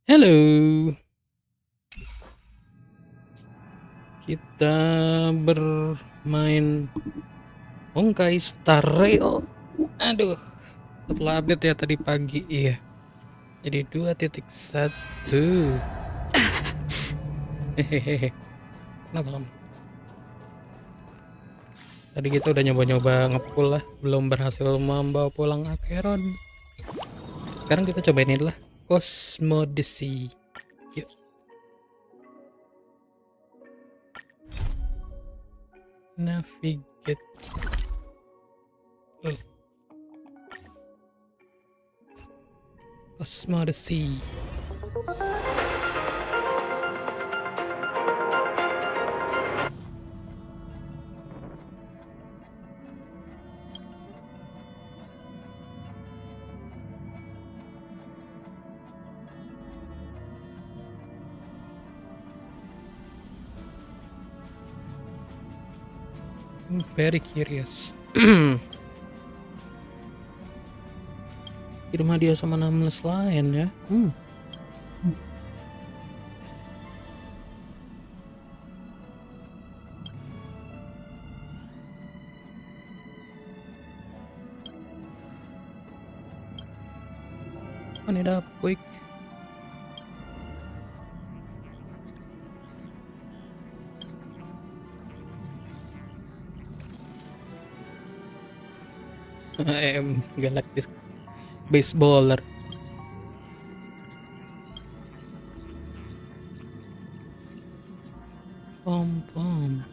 Halo, kita bermain Honkai Star Rail. Aduh, setelah update ya tadi pagi, iya. Jadi 2.1. Hehehe. Kenapa kamu? Tadi kita udah nyoba-nyoba ngepull lah, belum berhasil membawa pulang Acheron. Sekarang kita cobain ini lah, Cosmodesi. Yuk, navigate. Oh, Cosmodesi. I'm very curious. Di rumah dia sama nameless lain ya. Open it up quick. I am Galactic Baseballer. Pom pom.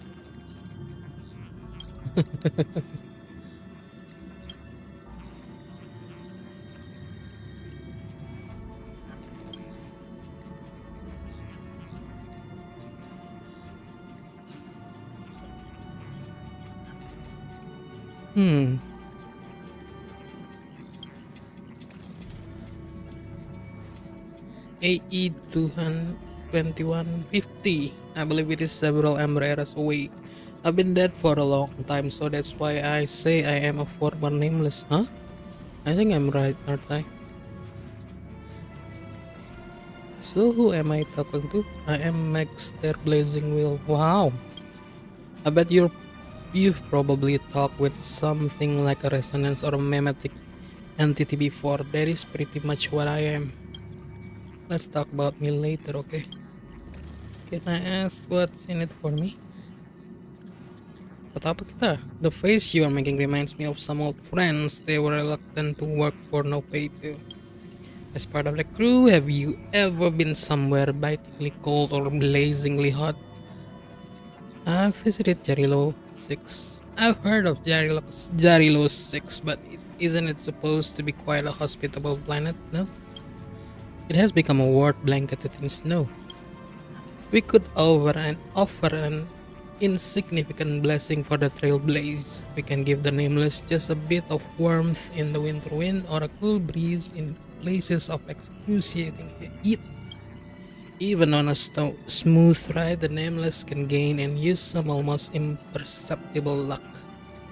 Hmm. AE 2150. I believe it is several Ember eras away. I've been dead for a long time, so that's why I say I am a former nameless. Huh? I think I'm right, aren't I? So who am I talking to? I am Maxter Blazing Wheel. Wow. I bet you've probably talked with something like a resonance or a mimetic entity before. That is pretty much what I am. Let's talk about me later, okay? Can I ask what's in it for me? Buat apa kita? The face you are making reminds me of some old friends. They were reluctant to work for no pay too. As part of the crew, have you ever been somewhere bitingly cold or blazingly hot? I've visited Jarilo 6. I've heard of Jarilo 6, but isn't it supposed to be quite a hospitable planet, no? It has become a world blanketed in snow. We could offer an insignificant blessing for the trailblaze. We can give the nameless just a bit of warmth in the winter wind or a cool breeze in places of excruciating heat. Even on a smooth ride, the nameless can gain and use some almost imperceptible luck.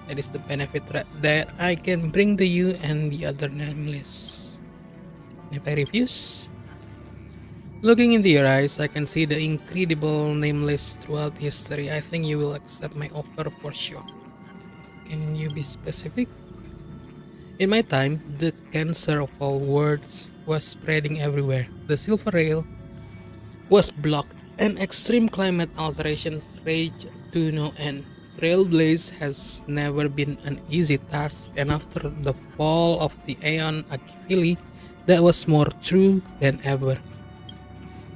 That is the benefit that I can bring to you and the other nameless. If I refuse, looking into your eyes, I can see the incredible nameless throughout history. I think you will accept my offer for sure. Can you be specific? In my time, the cancer of all words was spreading everywhere. The silver rail was blocked, and extreme climate alterations raged to no end. Trailblaze has never been an easy task, and after the fall of the Aeon Achille, that was more true than ever.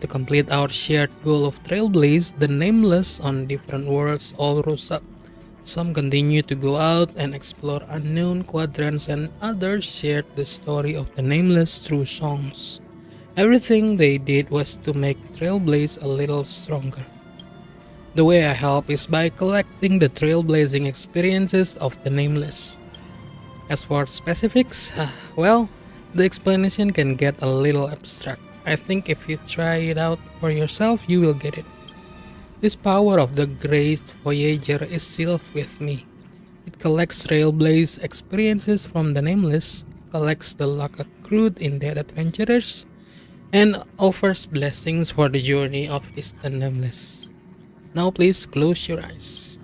To complete our shared goal of Trailblaze, the nameless on different worlds all rose up. Some continued to go out and explore unknown quadrants, and others shared the story of the nameless through songs. Everything they did was to make Trailblaze a little stronger. The way I help is by collecting the trailblazing experiences of the nameless. As for specifics, well, the explanation can get a little abstract. I think if you try it out for yourself, you will get it. This power of the Graced Voyager is sealed with me. It collects trailblaze experiences from the nameless, collects the luck accrued in their adventurers, and offers blessings for the journey of this nameless. Now please close your eyes.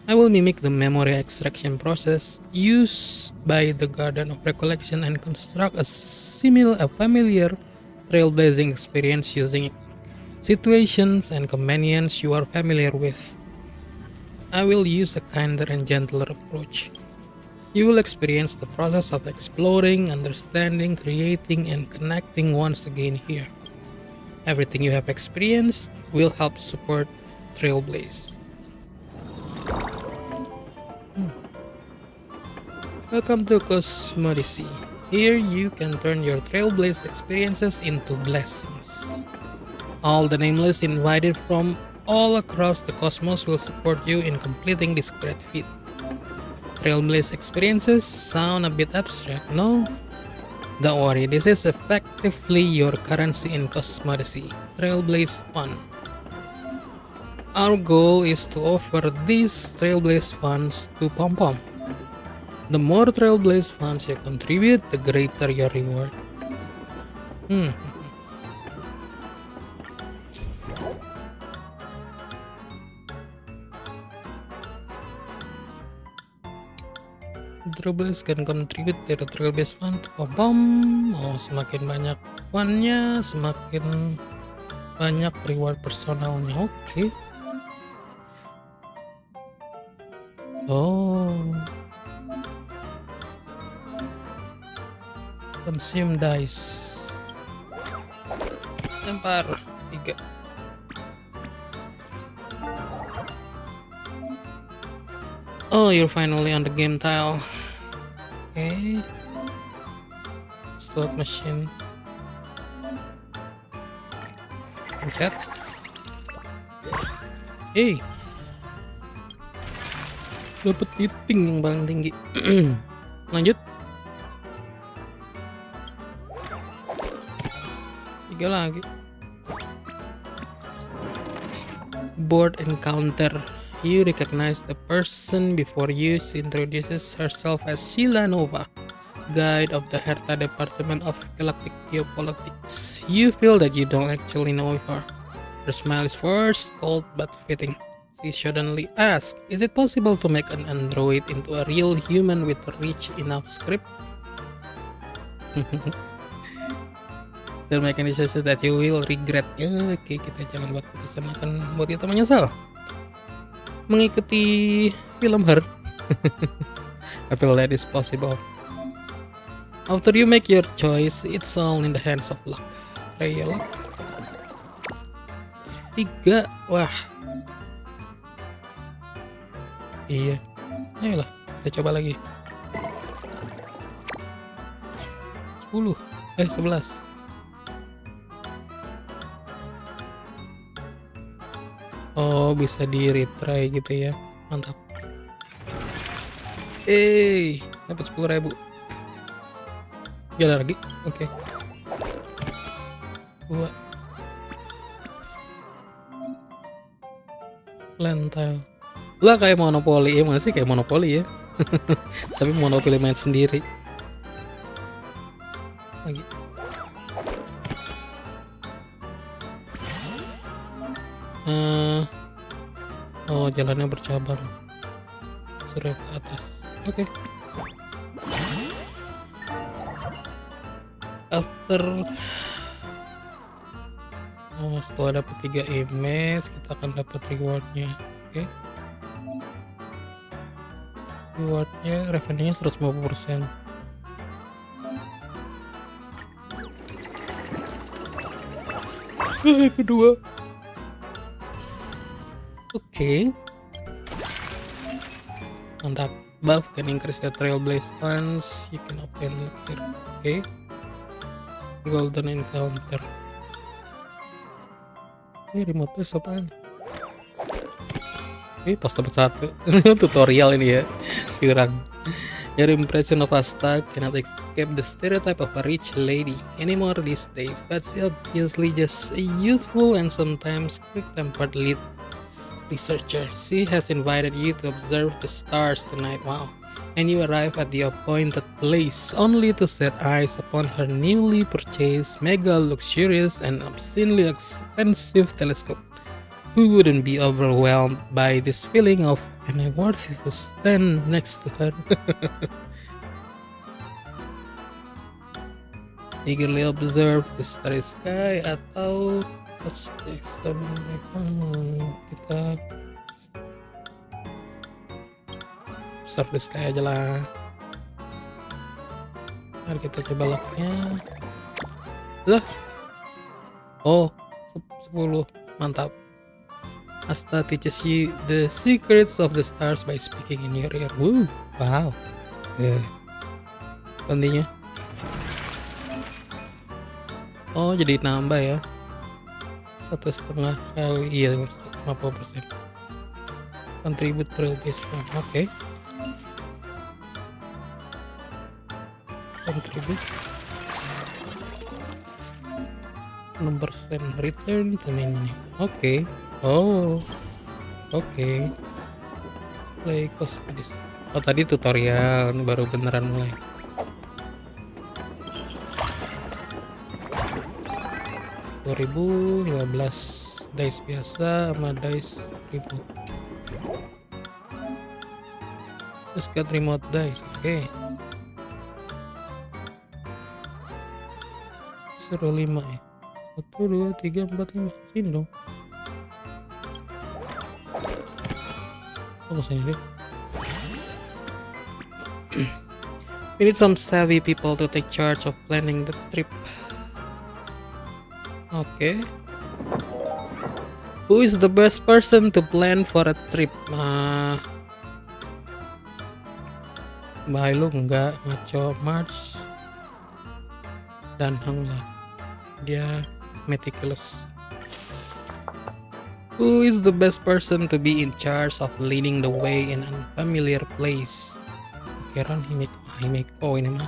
I will mimic the memory extraction process used by the Garden of Recollection and construct a familiar trailblazing experience using situations and companions you are familiar with. I will use a kinder and gentler approach. You will experience the process of exploring, understanding, creating, and connecting once again here. Everything you have experienced will help support Trailblaze. Welcome to Cosmodicy. Here you can turn your Trailblaze experiences into blessings. All the nameless invited from all across the cosmos will support you in completing this great feat. Trailblaze experiences sound a bit abstract, no? Don't worry, this is effectively your currency in Cosmodicy, Trailblaze Fund. Our goal is to offer these Trailblaze funds to Pom Pom. The more Trailblaze funds you contribute, the greater your reward. Trailblaze can contribute their Trailblaze fund to Pom Pom. Oh, semakin banyak fundnya, semakin banyak reward personalnya. Oke. Oh. Consume dice. Lempar 3. Oh, you're finally on the game tile. Okay. Slot machine. Pencet. Hey. Dapat titing yang paling tinggi. Lanjut. 3 lagi. Board encounter. You recognize the person before you. She introduces herself as Sheila Nova, guide of the Herta Department of Galactic Geopolitics. You feel that you don't actually know her. Her smile is forced, cold but fitting. She suddenly asks, is it possible to make an android into a real human with a rich enough script? The mechanism that you will regret. Ya, oke, kita jangan buat keputusan akan buat kita menyesal. Mengikuti film Her. I feel that is possible. After you make your choice, it's all in the hands of luck. Try your luck. 3. Wah. Iya. Ayolah, kita coba lagi. 10. 11. Oh, bisa di retry gitu ya. Mantap. Dapat 10.000. Jalan lagi. Oke. 2. Lentile. Lah kayak monopoli ya, masih kayak monopoli ya. Tapi monopoli main sendiri. Lagi. Oh, jalannya bercabang. Sudah ke atas. Oke. Setelah dapat 3 image, kita akan dapat rewardnya. Oke. Rewardnya revenue-nya 150%. Kedua. Oke. Mantap. Buff can increase the Trailblaze funds. You can obtain later. Oke. Golden encounter. Ini remote test apaan? Pas dapat 1. Tutorial ini ya. Curang. Your impression of Asta cannot escape the stereotype of a rich lady anymore these days, but she obviously just a youthful and sometimes quick-tempered researcher. She has invited you to observe the stars tonight. Wow. and you arrive at the appointed place, only to set eyes upon her newly purchased, mega luxurious, and obscenely expensive telescope. Who wouldn't be overwhelmed by this feeling of, am I worthy to stand next to her? Eagerly observe the starry sky atau kita observe the sky aja lah. Mari kita coba locknya. Lah. Oh, 10. Mantap. Asta teaches you the secrets of the stars by speaking in your ear. Woo, wow. Continue. Oh, jadi nambah ya. 1,5 kali. Iya, 50%. Contribute trail base. Oke. Contribute 6% return to menu. Oke. Oh, oke. Play cosmetics. Oh, tadi tutorial, ini baru beneran mulai. Ribu 15 dice biasa sama dice 1000. Terus get remote dice. Oke. Suruh 5 ya. 1, 2, 3, 4, 5. Sini dong. Tunggu sini deh. We need some savvy people to take charge of planning the trip. Okay. Who is the best person to plan for a trip? Bahaya lu enggak, ngaco March dan Hang lah. Dia meticulous. Who is the best person to be in charge of leading the way in an unfamiliar place? Kira Himeko ini mah.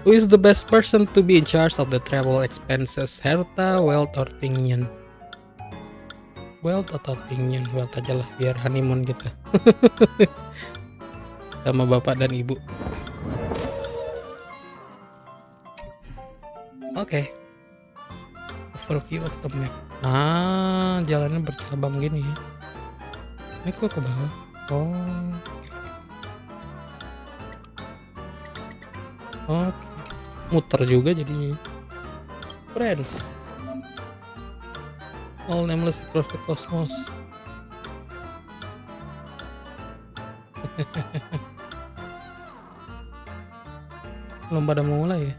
Who is the best person to be in charge of the travel expenses? Herta, Wealth, or Tingyan? Wealth atau Tingyan? Wealth aja lah, biar honeymoon kita. Sama bapak dan ibu. Oke. Overview of the map. Jalannya bercabang gini ya. Ini kok ke bawah? Oh. Oke. Muter juga jadinya. Friends. All nameless across the cosmos. Belum pada mulai ya.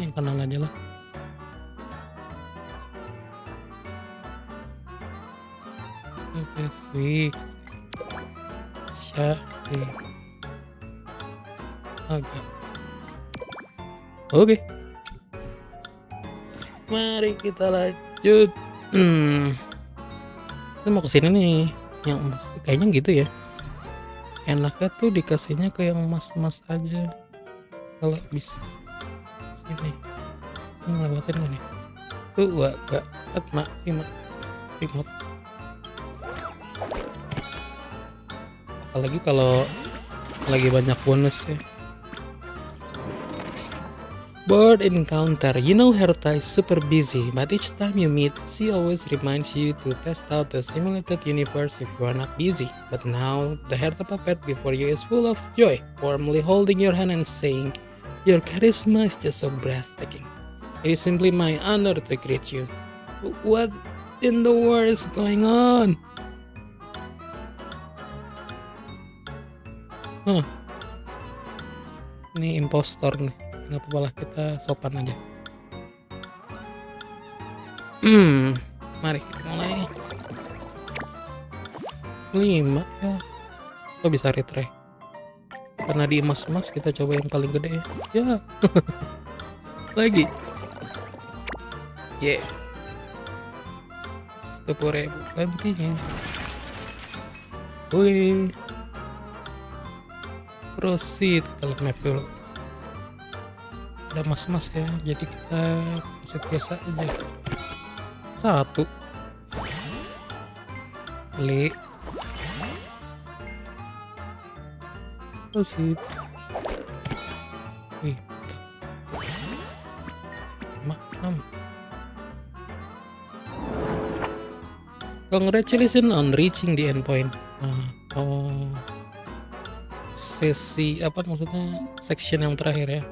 Yang kenal aja lah. Week. Syahri. Agak. Oke. Mari kita lanjut. Kita mau kesini nih. Yang emas. Kayaknya gitu ya. Enaknya tuh dikasihnya ke yang emas-emas aja. Kalau bisa. Sini. Ini ngelewatin gak nih? Tuh, gak. Remote. Apalagi kalau lagi banyak bonus ya. Bird encounter. You know Herta is super busy, but each time you meet, she always reminds you to test out the simulated universe if you are not busy. But now, the Herta puppet before you is full of joy, warmly holding your hand and saying, your charisma is just so breathtaking. It is simply my honor to greet you. What in the world is going on? Ini impostor nih. Nggak apa-apa lah, kita sopan aja. Mari kita mulai. 5 ya. Kok bisa retry? Karena di emas-emas kita coba yang paling gede ya. Lagi. Yeah. 10.000 gantinya. Wih. Proceed, kita lihat map dulu. Ada mas-mas ya, jadi kita kasih biasa aja. 1 beli Proceed. Wih. 6. Congratulations on reaching the endpoint. Sesi apa maksudnya? Section yang terakhir ya.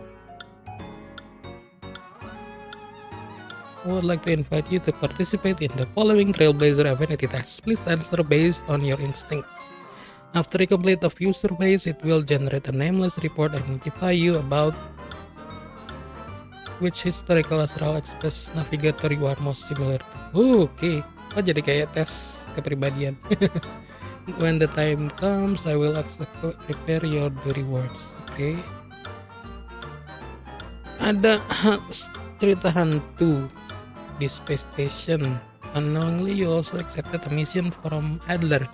I would like to invite you to participate in the following Trailblazer Affinity test. Please answer based on your instincts. After you complete a few surveys, it will generate a nameless report and notify you about which historical astral express navigator you are most similar to. Oke. Oh, jadi kayak tes kepribadian. When the time comes, I will prepare your rewards. Oke. Ada cerita hantu di space station. Unknowingly, you also accepted a mission from Adler.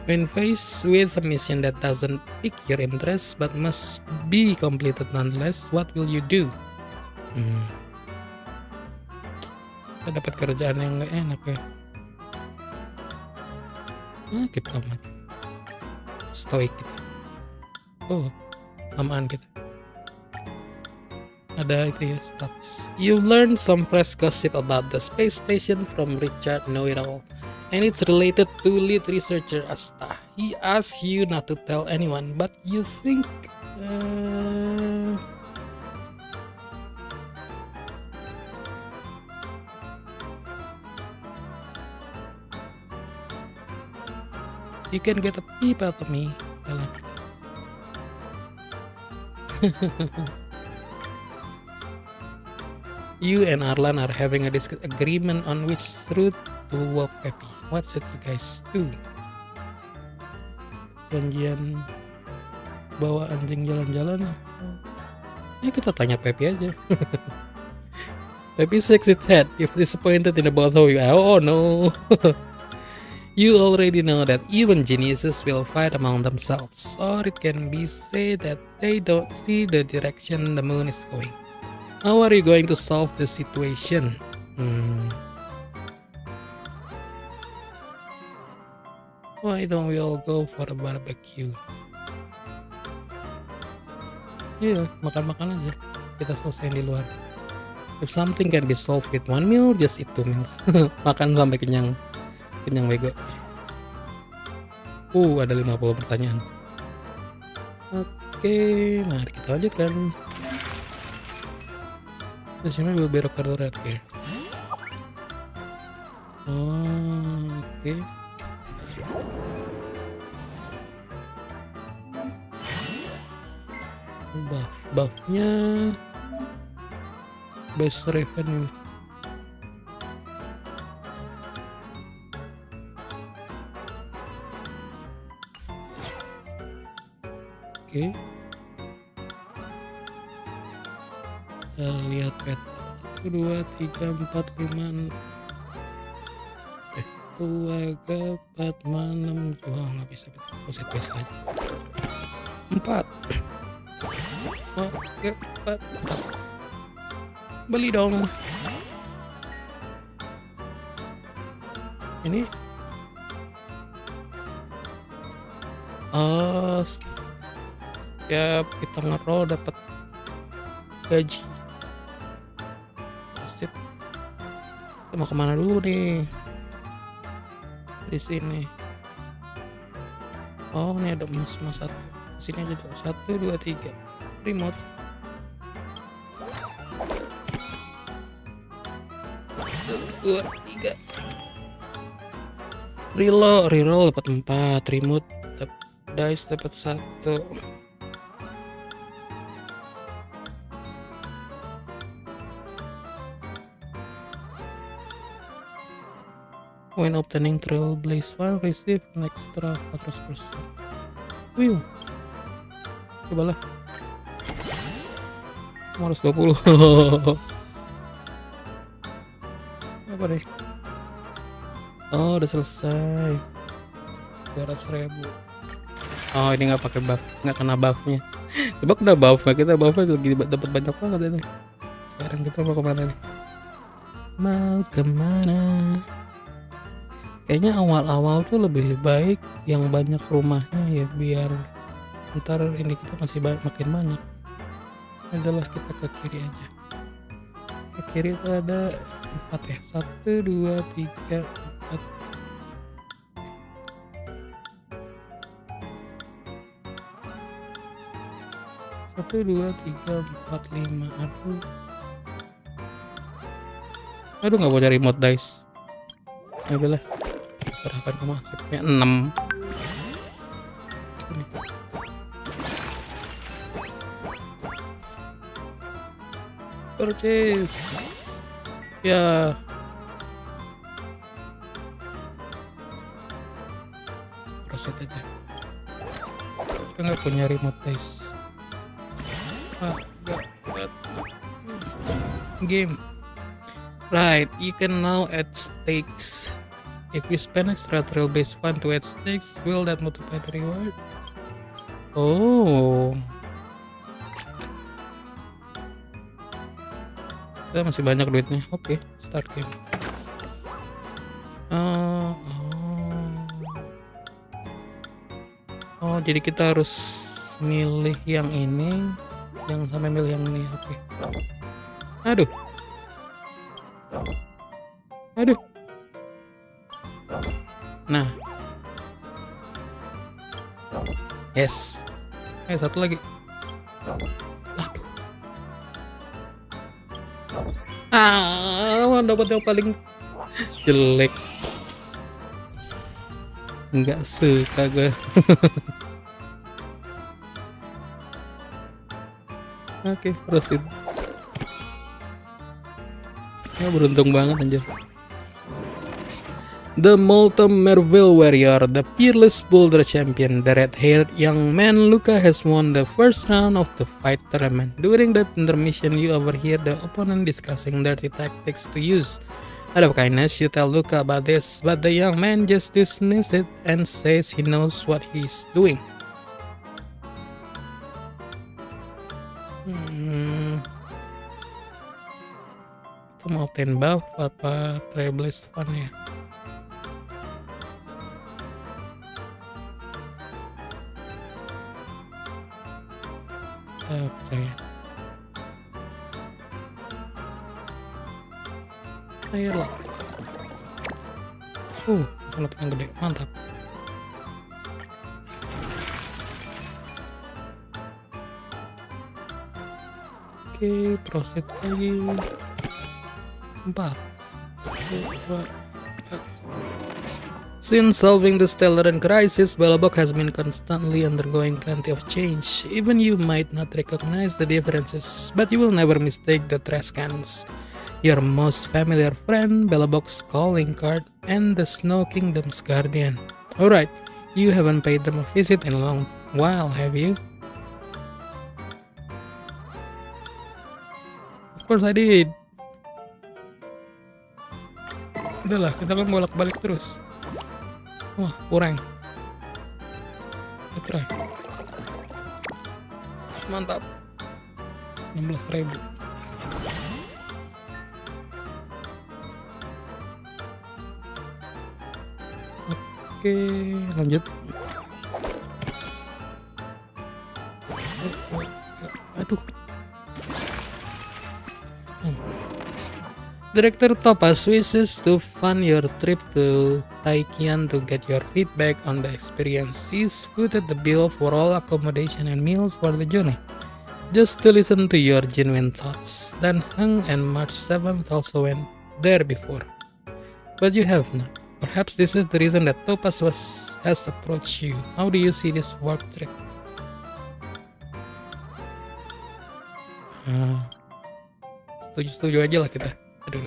When faced with a mission that doesn't pique your interest but must be completed nonetheless, what will you do? Kita dapat kerjaan yang nggak enak ya. Keep calm. Stoic kita. Oh, lamaan kita. Ada itu ya, stats. You learned some fresh gossip about the space station from Richard Know-It-All, and it's related to lead researcher Asta. He asked you not to tell anyone, but you think you can get a peep out of me. You and Arlan are having a disagreement on which route to walk Peppy. What should you guys do? Janjian bawa anjing jalan-jalan. Ya kita tanya Peppy aja. Peppy shakes its head if disappointed in about how you. Oh no. You already know that even geniuses will fight among themselves, or it can be said that they don't see the direction the moon is going. How are you going to solve the situation? Why don't we all go for a barbecue? Iya, makan-makan aja. Kita selesaiin di luar. If something can be solved with one meal, just eat 2 meals. Makan sampai kenyang. Kenyang bego. Ada 50 pertanyaan. Oke, mari kita lanjutkan. Terus ini will be record right here. Oke. Buffnya best revenue. Oke. Kita lihat pet 1, 2, 3, 4, 5 2, 4, 5, 6 Wah nggak bisa kita poset biasa aja 4 Oke 4 Beli dong. Ini setiap kita ngeroll dapat gaji. Sip. Kita mau kemana dulu nih? Di sini. Oh, ini ada emas satu. Sini aja dulu. 1, 2, 3. Remote. 1, 2, 3. Reroll dapat 4. Remote dice dapat 1. When obtaining Trailblaze 1, receive an extra 400%. Wih, cobalah 520. Apa deh? Oh, udah selesai. 200.000. Oh, ini nggak pakai buff, nggak kena buffnya. Coba udah buff, kita buffnya lagi dapat banyak banget ini. Sekarang kita mau kemana nih? Mau kemana? Kayaknya awal-awal tuh lebih baik yang banyak rumahnya ya, biar Ntar ini kita masih makin banyak. Adalah kita ke kiri aja. Ke kiri itu ada 4 ya. 1, 2, 3, 4. Satu, dua, tiga, empat, lima. Aduh, nggak mau cari remote dice. Ya udahlah, serahkan ke nasibnya. 6. Purchase. Ya. Proset aja. Kita nggak punya remote dice. Game. Right, you can now add stakes. If you spend extra trail-based fund to add stakes, will that multiply the reward? Oh. Kita masih banyak duitnya. Oke, start game. Oh, jadi kita harus milih yang ini, jangan sampai milih yang ini. Oke. Aduh. Nah. Yes. Satu lagi. Aduh. Dapat yang paling jelek. Nggak suka gue. Oke, proceed. Ya, beruntung banget anjir. The Molten Merville Warrior, the peerless boulder champion, the red-haired young man Luca has won the first round of the fight tournament. During that intermission, you overhear the opponent discussing dirty tactics to use. Out of kindness, you tell Luca about this, but the young man just dismisses it and says he knows what he's doing. Itu mau 10 buff apa Trailblaze Fun ya? Percaya. Ayolah. Dapat yang gede, mantap. Oke, proceed lagi. 4. Since solving the Stellarian crisis, Balabok has been constantly undergoing plenty of change. Even you might not recognize the differences, but you will never mistake the trash cans, your most familiar friend, Balabok's calling card, and the Snow Kingdom's guardian. Alright, you haven't paid them a visit in a long while, have you? Of course I did. Udahlah, kita kan bolak-balik terus. Wah, kurang. Kita try. Mantap. 16.000. Oke, lanjut. Aduh. Director Topaz wishes to fund your trip to Taikian to get your feedback on the experience. He's footed the bill for all accommodation and meals for the journey, just to listen to your genuine thoughts. Dan Heng and March 7th also went there before, but you have not. Perhaps this is the reason that Topaz has approached you. How do you see this work trip? Setuju aja lah kita. Aduh,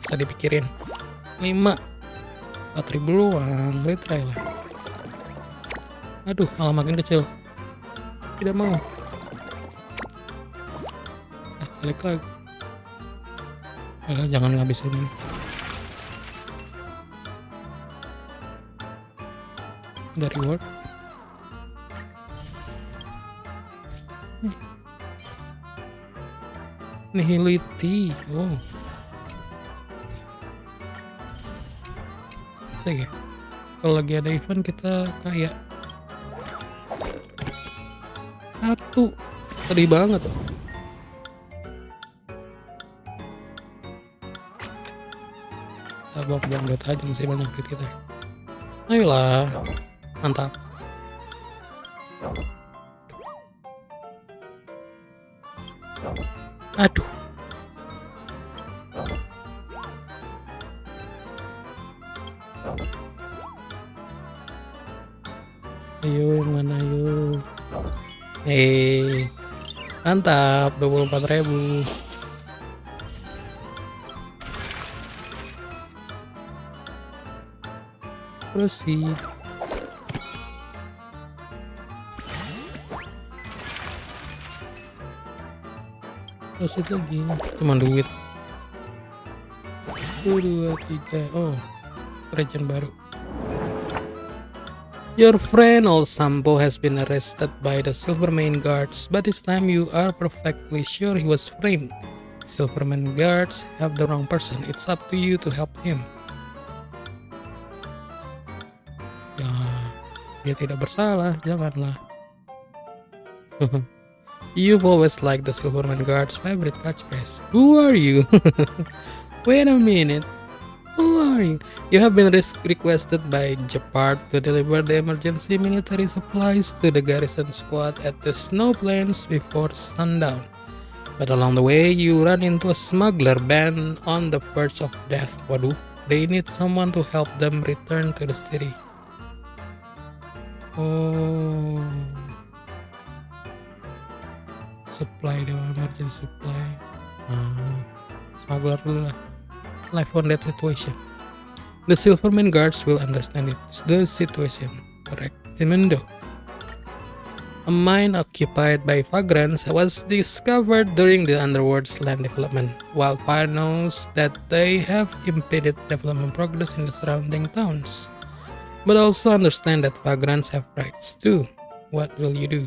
bisa dipikirin. 5 4.000 doang, retry lah. Aduh, malah makin kecil. Tidak mau. Balik lagi. Jangan ngabisin ini. Ada reward. Nihility. Oh. Oke. kalau lagi ada event kita kayak satu sedih banget. Buang-buang duit aja, masih banyak duit kita. Ayolah, mantap. Aduh. Ayo, yang mana ayo. Mantap, 24.000. Proceed. Proceed lagi, cuman duit. 1, 2, 3. Oh, region baru. Your friend Old Sampo has been arrested by the Silvermane guards, but this time you are perfectly sure he was framed. Silvermane guards have the wrong person. It's up to you to help him. Ya, dia tidak bersalah, janganlah. You've always liked the Silvermane guard's favorite catchphrase. Who are you? Wait a minute. Who are you? You have been requested by Japard to deliver the emergency military supplies to the garrison squad at the snow plains before sundown. But along the way, you run into a smuggler band on the verge of death. Waduh, they need someone to help them return to the city. Oh, supply, the emergency supply. Smuggler dulu lah. Life on that situation. The Silvermane guards will understand the situation. Correct, Timindo. A mine occupied by vagrants was discovered during the Underworld's land development. Wildfire knows that they have impeded development progress in the surrounding towns, but also understand that vagrants have rights too. What will you do?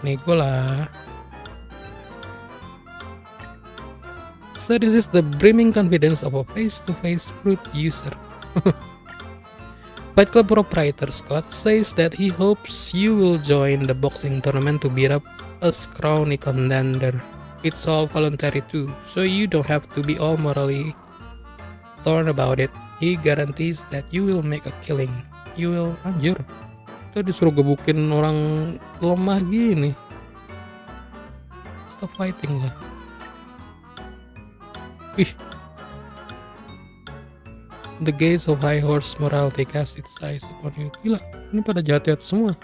Nego lah. So this is the brimming confidence of a face-to-face fruit user. Fight Club proprietor Scott says that he hopes you will join the boxing tournament to beat up a scrawny contender. It's all voluntary too, so you don't have to be all morally torn about it. He guarantees that you will make a killing. You will, anjir. Kita disuruh gebukin orang lemah gini. Stop fighting lah. Ih. The gaze of high horse morality cast its eyes upon you. Gila, ini pada jahat-jahat semua.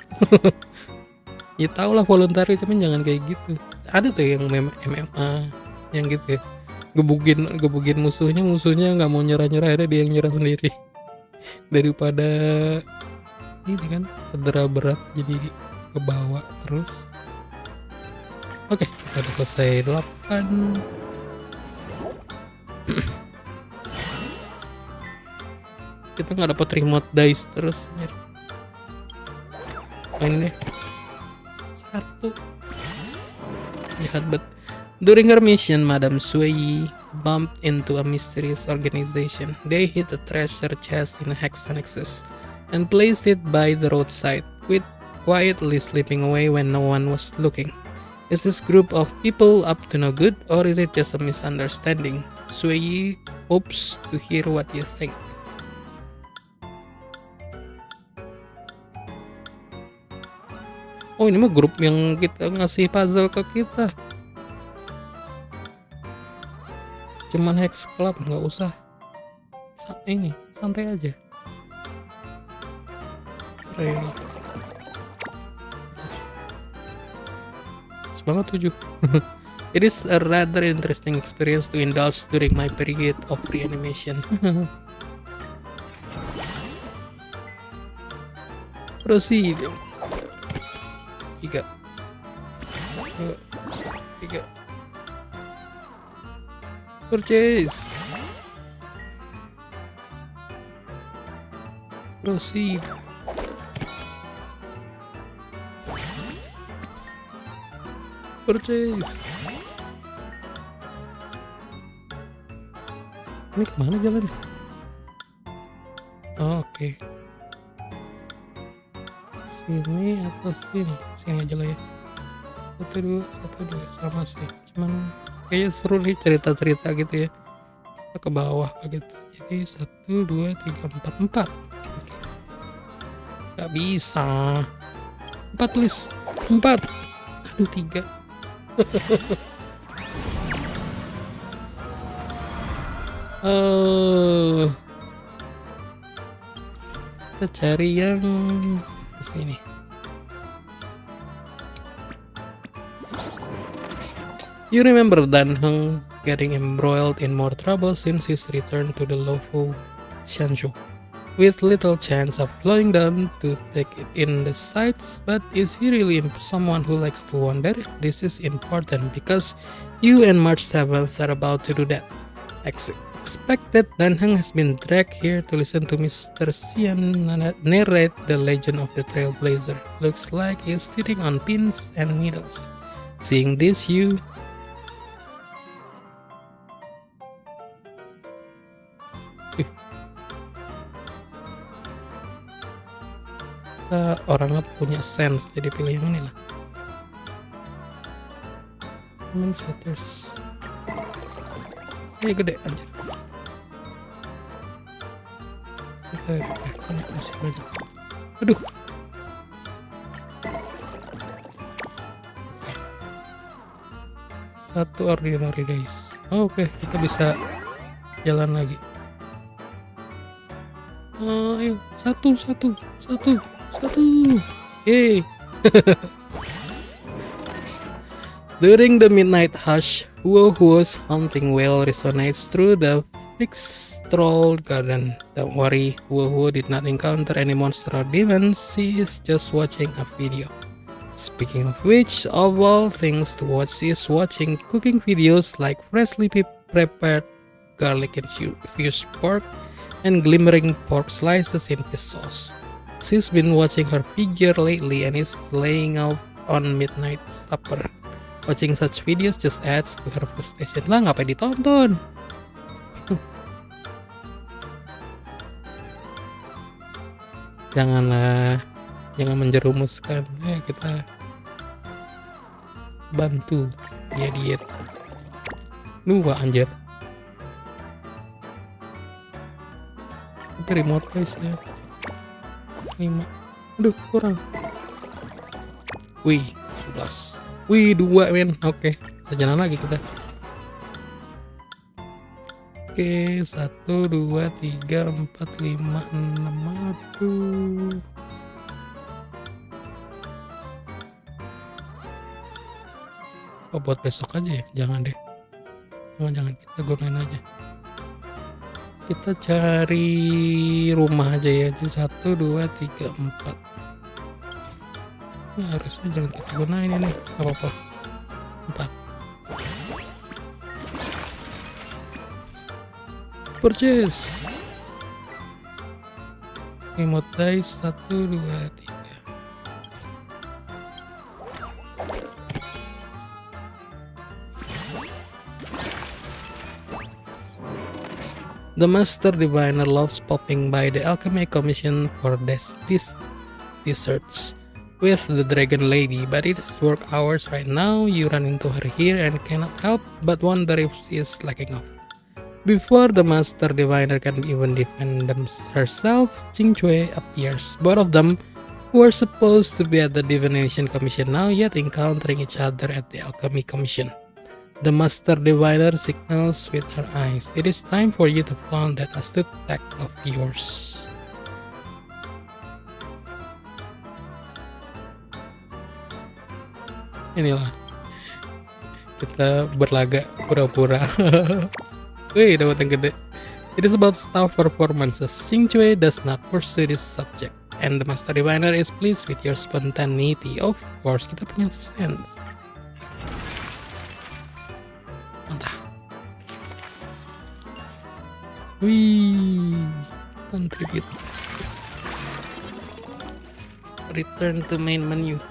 Ya tau lah voluntary, cuman jangan kayak gitu. Ada tuh yang MMA yang gitu ya. Gebukin musuhnya nggak mau nyerah, akhirnya dia yang nyerah sendiri. Daripada ini kan cedera berat jadi ke bawah terus. Oke, kita udah selesai 8. Kita nggak dapat remote dice terus. Ini deh 1. Jahat bet. During her mission, Madame Sui bumped into a mysterious organization. They hid a treasure chest in a Hexanexus and placed it by the roadside, quietly slipping away when no one was looking. Is this group of people up to no good, or is it just a misunderstanding? Sui hopes to hear what you think. Oh, ini mah grup yang kita ngasih puzzle ke kita. Cuman Hex Club, nggak usah. Ini santai aja. Keren. Semangat 7. It is a rather interesting experience to indulge during my period of reanimation. Proceed. 3. Purchase. Proceed. Purchase. Ini kemana jalannya? Oh, oke. Sini atau sini? Sini aja lah ya. 1 2 1 2 sama sih. Cuman kayaknya seru nih cerita-cerita gitu ya. Kita ke bawah kayak gitu. Jadi 1 2 3 4 4. Gak bisa. 4 tulis. 4. Aduh 3. Kita cari yang sini. You remember Dan Heng getting embroiled in more trouble since his return to the Lofu Xianzhou, with little chance of slowing down to take it in the sights. But is he really someone who likes to wander? This is important because you and March 7th are about to do that. Expected, Dan Heng has been dragged here to listen to Mr. Xian narrate the legend of the Trailblazer. Looks like he's sitting on pins and needles. Seeing this, you... orangnya punya sense, jadi pilih yang ini lah. Common setters. Gede anjir. Masih banyak. Aduh. Satu ordinary days. Oke, kita bisa jalan lagi. Ayo, satu. Yay. During the midnight hush, Huo's haunting wail resonates through the fixed troll garden. Don't worry, Huo did not encounter any monster or demons. She is just watching a video. Speaking of which, of all things to watch, she is watching cooking videos like freshly prepared garlic infused pork and glimmering pork slices in fish sauce. She's been watching her figure lately and is laying out on midnight supper. Watching such videos just adds to her frustration. Lah, ngapain ditonton? Jangan menjerumuskan. Kita bantu dia diet. Dua anjir. Kita remote guys ya. 5. Aduh, kurang. Wih, 11. Wih, 2 men. Oke, bisa jalan lagi kita. Oke, 1 2 3 4 5 6. Aduh. Oh, buat besok aja ya? Jangan deh. Jangan kita gunain aja. Kita cari rumah aja ya. Jadi 1 2 3 4. Nah, harusnya jangan kita gunain ini. Gak apa-apa. 4. Purchase. Remote dice 1 2 3. The Master Diviner loves popping by the Alchemy Commission for these desserts with the Dragon Lady, but it is work hours right now. You run into her here and cannot help but wonder if she is slacking off. Before the Master Diviner can even defend herself, Qing Cui appears. Both of them, who are supposed to be at the Divination Commission now, yet encountering each other at the Alchemy Commission. The Master Diviner signals with her eyes. It is time for you to flaunt that astute tact of yours. Inilah kita berlaga pura-pura. Wih, dapat yang gede. It is about staff performances. Xing Cui does not pursue this subject, and the Master Diviner is pleased with your spontaneity. Of course, kita punya sense. Mantap. Wih, contribute. Return to main menu.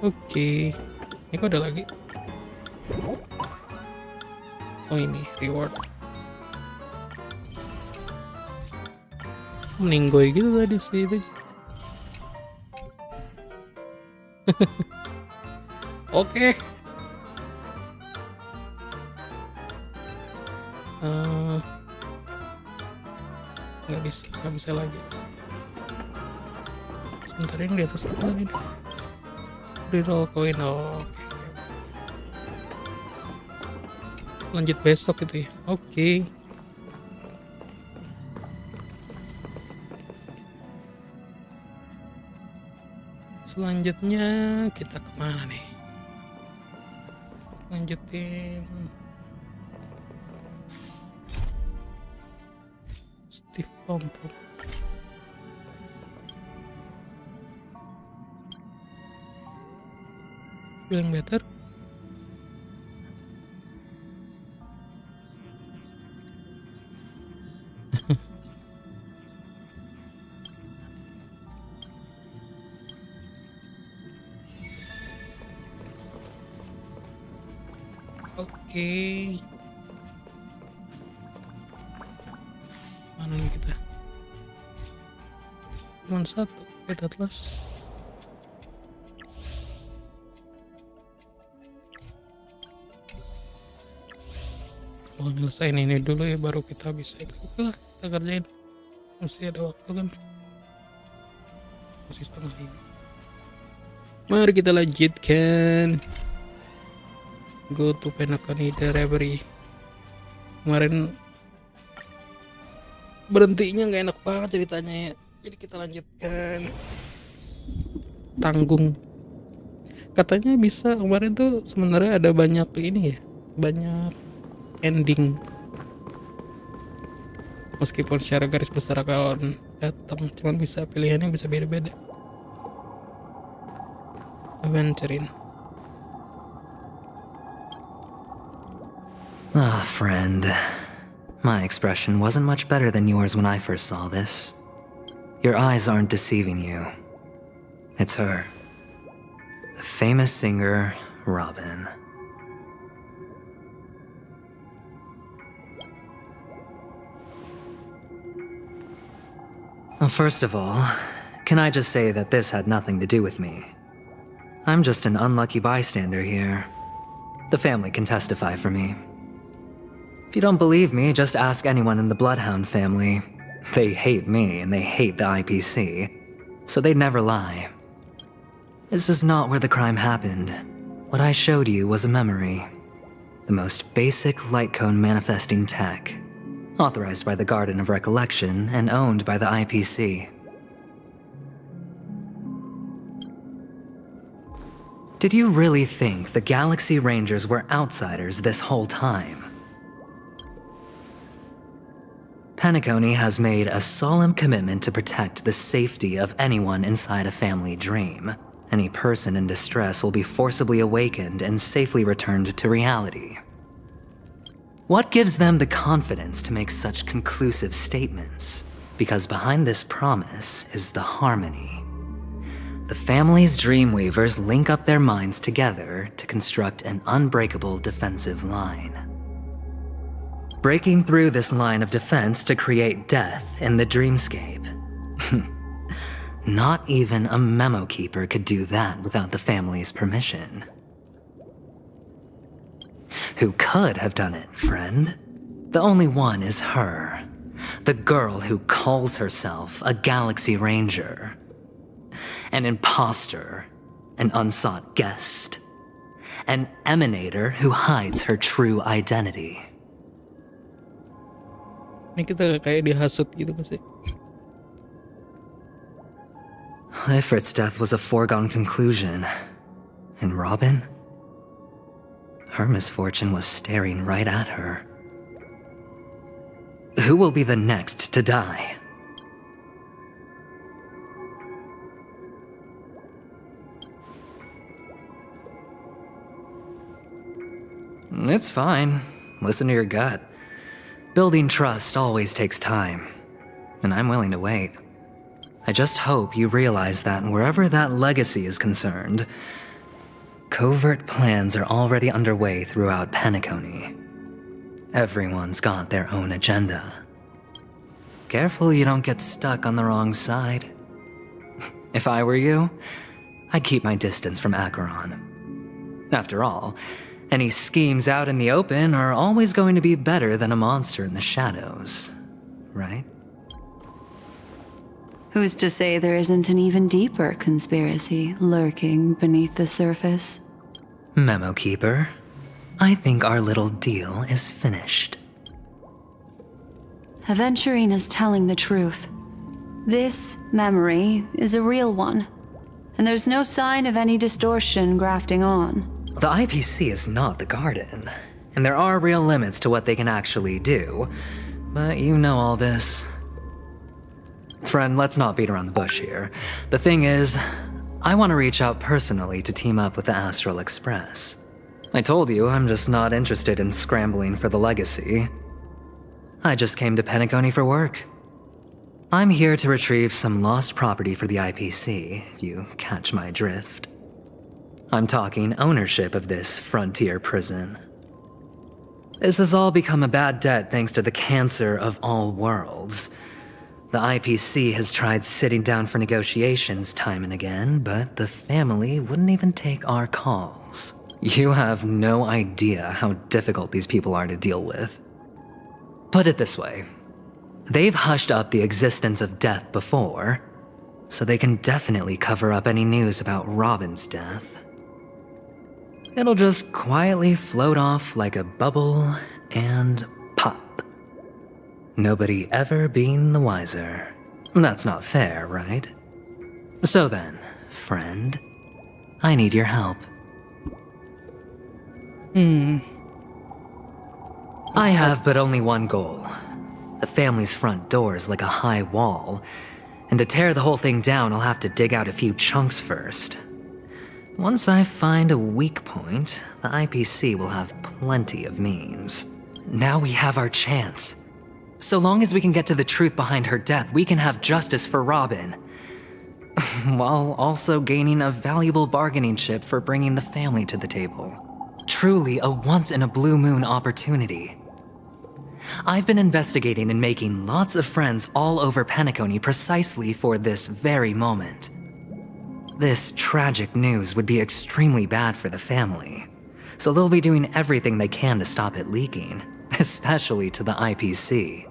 Oke, ini kok ada lagi. Oh ini reward. Meninggoy gitu tadi sih itu. Oke. Nggak bisa lagi. Sebentar ini di atas apa ini? Reroll koin. Oh. Lanjut besok gitu ya. Oke. Selanjutnya kita kemana nih? Lanjutin Steve Pompo. Feeling better? Oke. Mana nih kita? Cuma satu, Atlas. Mau nyelesain ini dulu ya, baru kita bisa itu. Oke lah, kita kerjain. Masih ada waktu kan? Masih setengah 5. Mari kita lanjutkan. Go to Penacony Reverie. Kemarin berhentinya nggak enak banget ceritanya ya. Jadi kita lanjutkan. Tanggung. Katanya bisa kemarin tuh sebenarnya ada banyak ini ya, banyak ending. Meskipun secara garis besar akan datang, cuman bisa pilihannya bisa beda-beda. Adventurein. Ah, friend. My expression wasn't much better than yours when I first saw this. Your eyes aren't deceiving you. It's her. The famous singer, Robin. Well, first of all, can I just say that this had nothing to do with me? I'm just an unlucky bystander here. The family can testify for me. If you don't believe me, just ask anyone in the Bloodhound family. They hate me and they hate the IPC, so they'd never lie. This is not where the crime happened. What I showed you was a memory. The most basic light cone manifesting tech. Authorized by the Garden of Recollection and owned by the IPC. Did you really think the Galaxy Rangers were outsiders this whole time? Penacony has made a solemn commitment to protect the safety of anyone inside a family dream. Any person in distress will be forcibly awakened and safely returned to reality. What gives them the confidence to make such conclusive statements? Because behind this promise is the harmony. The family's Dreamweavers link up their minds together to construct an unbreakable defensive line. Breaking through this line of defense to create death in the dreamscape. Not even a memo keeper could do that without the family's permission. Who could have done it, friend? The only one is her. The girl who calls herself a Galaxy Ranger. An imposter. An unsought guest. An emanator who hides her true identity. Ini kita kayak dihasut gitu pasti. Ifrit's death was a foregone conclusion. And Robin? Her misfortune was staring right at her. Who will be the next to die? It's fine. Listen to your gut. Building trust always takes time, and I'm willing to wait. I just hope you realize that wherever that legacy is concerned, covert plans are already underway throughout Penacony. Everyone's got their own agenda. Careful you don't get stuck on the wrong side. If I were you, I'd keep my distance from Acheron. After all, any schemes out in the open are always going to be better than a monster in the shadows, right? Who's to say there isn't an even deeper conspiracy lurking beneath the surface? Memo Keeper, I think our little deal is finished. Aventurine is telling the truth. This memory is a real one, and there's no sign of any distortion grafting on. The IPC is not the Garden, and there are real limits to what they can actually do, but you know all this. Friend, let's not beat around the bush here. The thing is, I want to reach out personally to team up with the Astral Express. I told you I'm just not interested in scrambling for the legacy. I just came to Penacony for work. I'm here to retrieve some lost property for the IPC, if you catch my drift. I'm talking ownership of this frontier prison. This has all become a bad debt thanks to the cancer of all worlds. The IPC has tried sitting down for negotiations time and again, but the family wouldn't even take our calls. You have no idea how difficult these people are to deal with. Put it this way. They've hushed up the existence of death before, so they can definitely cover up any news about Robin's death. It'll just quietly float off like a bubble and pop. Nobody ever being the wiser. That's not fair, right? So then, friend, I need your help. I have but only one goal. The family's front door is like a high wall, and to tear the whole thing down, I'll have to dig out a few chunks first. Once I find a weak point, the IPC will have plenty of means. Now we have our chance. So long as we can get to the truth behind her death, we can have justice for Robin. While also gaining a valuable bargaining chip for bringing the family to the table. Truly a once-in-a-blue-moon opportunity. I've been investigating and making lots of friends all over Penacony precisely for this very moment. This tragic news would be extremely bad for the family, so they'll be doing everything they can to stop it leaking, especially to the IPC.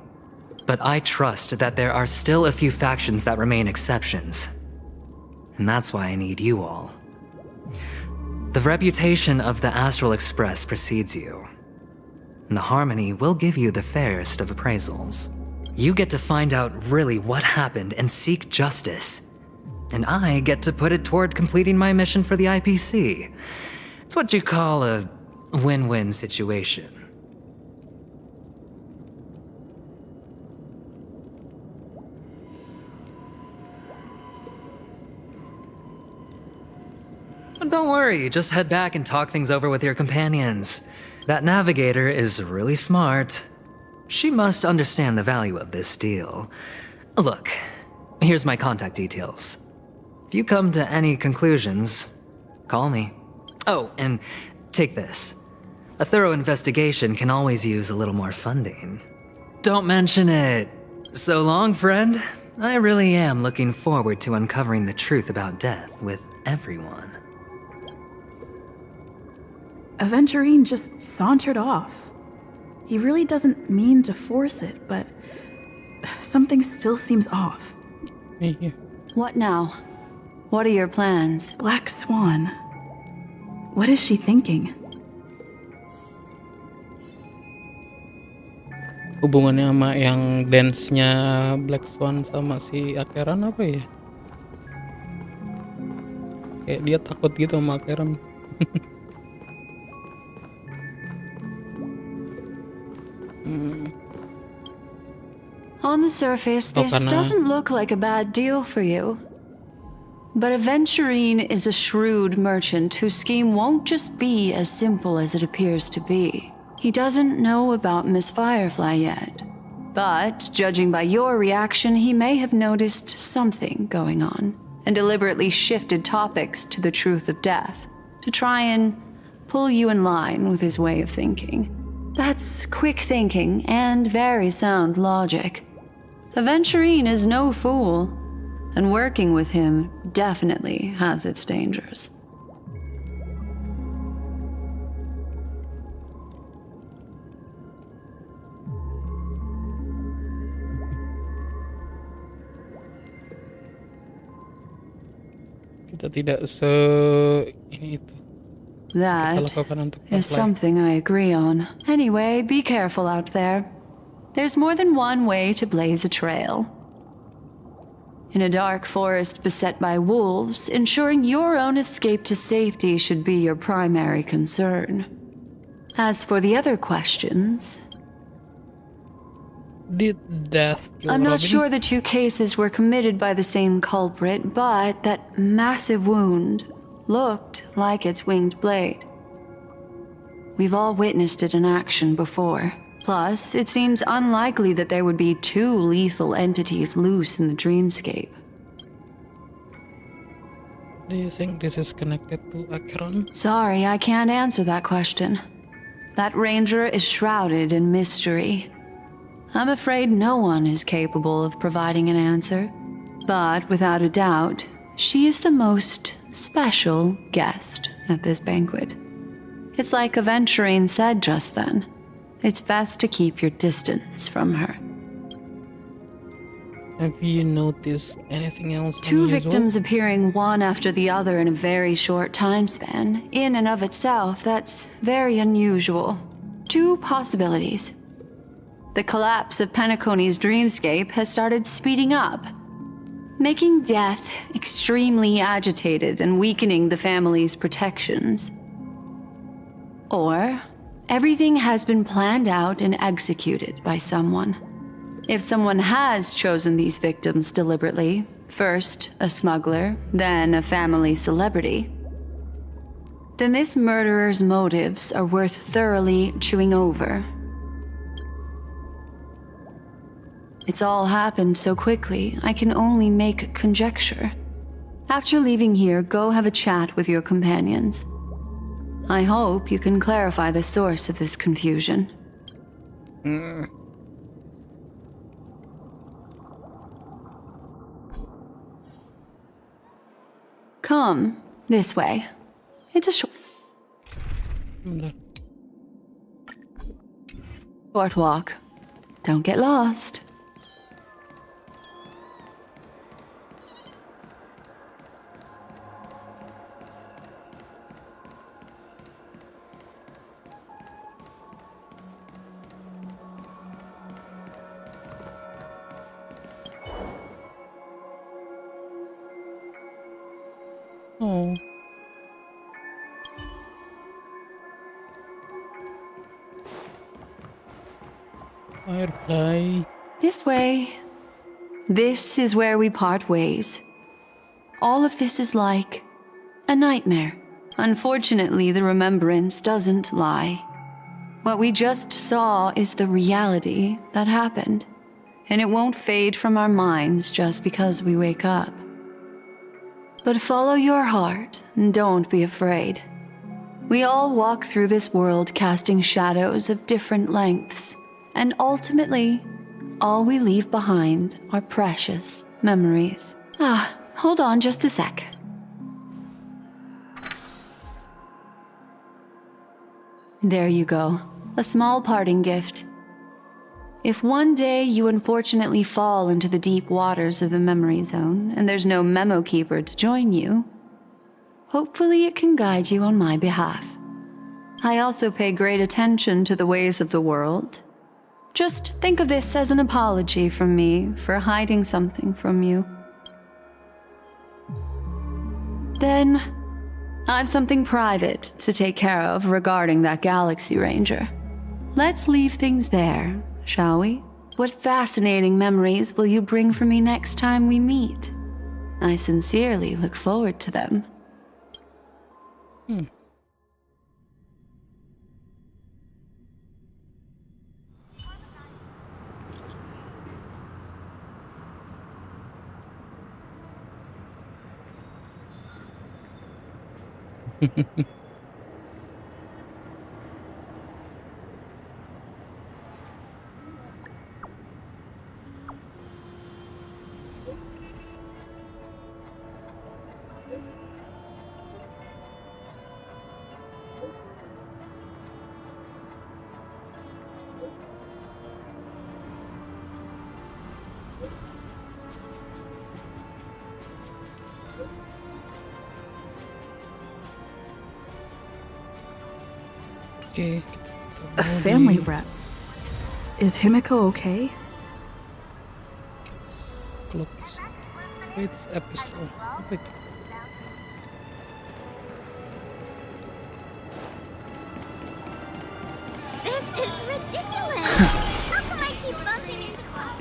But I trust that there are still a few factions that remain exceptions, and that's why I need you all. The reputation of the Astral Express precedes you, and the Harmony will give you the fairest of appraisals. You get to find out really what happened and seek justice, and I get to put it toward completing my mission for the IPC. It's what you call a win-win situation. Don't worry, just head back and talk things over with your companions. That navigator is really smart. She must understand the value of this deal. Look, here's my contact details. If you come to any conclusions, call me. Oh, and take this. A thorough investigation can always use a little more funding. Don't mention it. So long, friend. I really am looking forward to uncovering the truth about death with everyone. Aventurine just sauntered off. He really doesn't mean to force it, but something still seems off. Yeah. What now? What are your plans? Black Swan. What is she thinking? Hubungannya sama yang dance-nya Black Swan sama si Acheron apa ya? Kayak dia takut gitu sama Acheron. On the surface, this doesn't look like a bad deal for you. But Aventurine is a shrewd merchant whose scheme won't just be as simple as it appears to be. He doesn't know about Miss Firefly yet. But, judging by your reaction, he may have noticed something going on, and deliberately shifted topics to the truth of death, to try and pull you in line with his way of thinking. That's quick thinking and very sound logic. Aventurine is no fool, and working with him definitely has its dangers. Kita tidak ini itu. That is something I agree on. Anyway, be careful out there. There's more than one way to blaze a trail. In a dark forest beset by wolves, ensuring your own escape to safety should be your primary concern. As for the other questions, did death kill I'm not Robin? sure the two cases were committed by the same culprit, but that massive wound looked like its winged blade. We've all witnessed it in action before. Plus, it seems unlikely that there would be two lethal entities loose in the dreamscape. Do you think this is connected to Acheron? Sorry, I can't answer that question. That ranger is shrouded in mystery. I'm afraid no one is capable of providing an answer. But without a doubt, she is the most special guest at this banquet. It's like Aventurine said just then. It's best to keep your distance from her. Have you noticed anything else? Two unusual? victims appearing one after the other in a very short time span, in and of itself, that's very unusual. Two possibilities. The collapse of Penacony's dreamscape has started speeding up, making death extremely agitated and weakening the family's protections. Or everything has been planned out and executed by someone. If someone has chosen these victims deliberately, first a smuggler, then a family celebrity, then this murderer's motives are worth thoroughly chewing over. It's all happened so quickly, I can only make conjecture. After leaving here, go have a chat with your companions. I hope you can clarify the source of this confusion. Come, this way. It's a short walk. Don't get lost. Oh. Firefly. This way. This is where we part ways. All of this is like a nightmare. Unfortunately, the remembrance doesn't lie. What we just saw is the reality that happened, and it won't fade from our minds just because we wake up. But follow your heart and don't be afraid. We all walk through this world casting shadows of different lengths, and ultimately, all we leave behind are precious memories. Hold on just a sec. There you go. A small parting gift. If one day you unfortunately fall into the deep waters of the memory zone and there's no memo keeper to join you, hopefully it can guide you on my behalf. I also pay great attention to the ways of the world. Just think of this as an apology from me for hiding something from you. Then, I've something private to take care of regarding that Galaxy Ranger. Let's leave things there, shall we? What fascinating memories will you bring for me next time we meet? I sincerely look forward to them. Oke, A family rep. Is Himiko okay? close. Wait, episode. Apa itu? This is ridiculous! How come I keep bumping into us?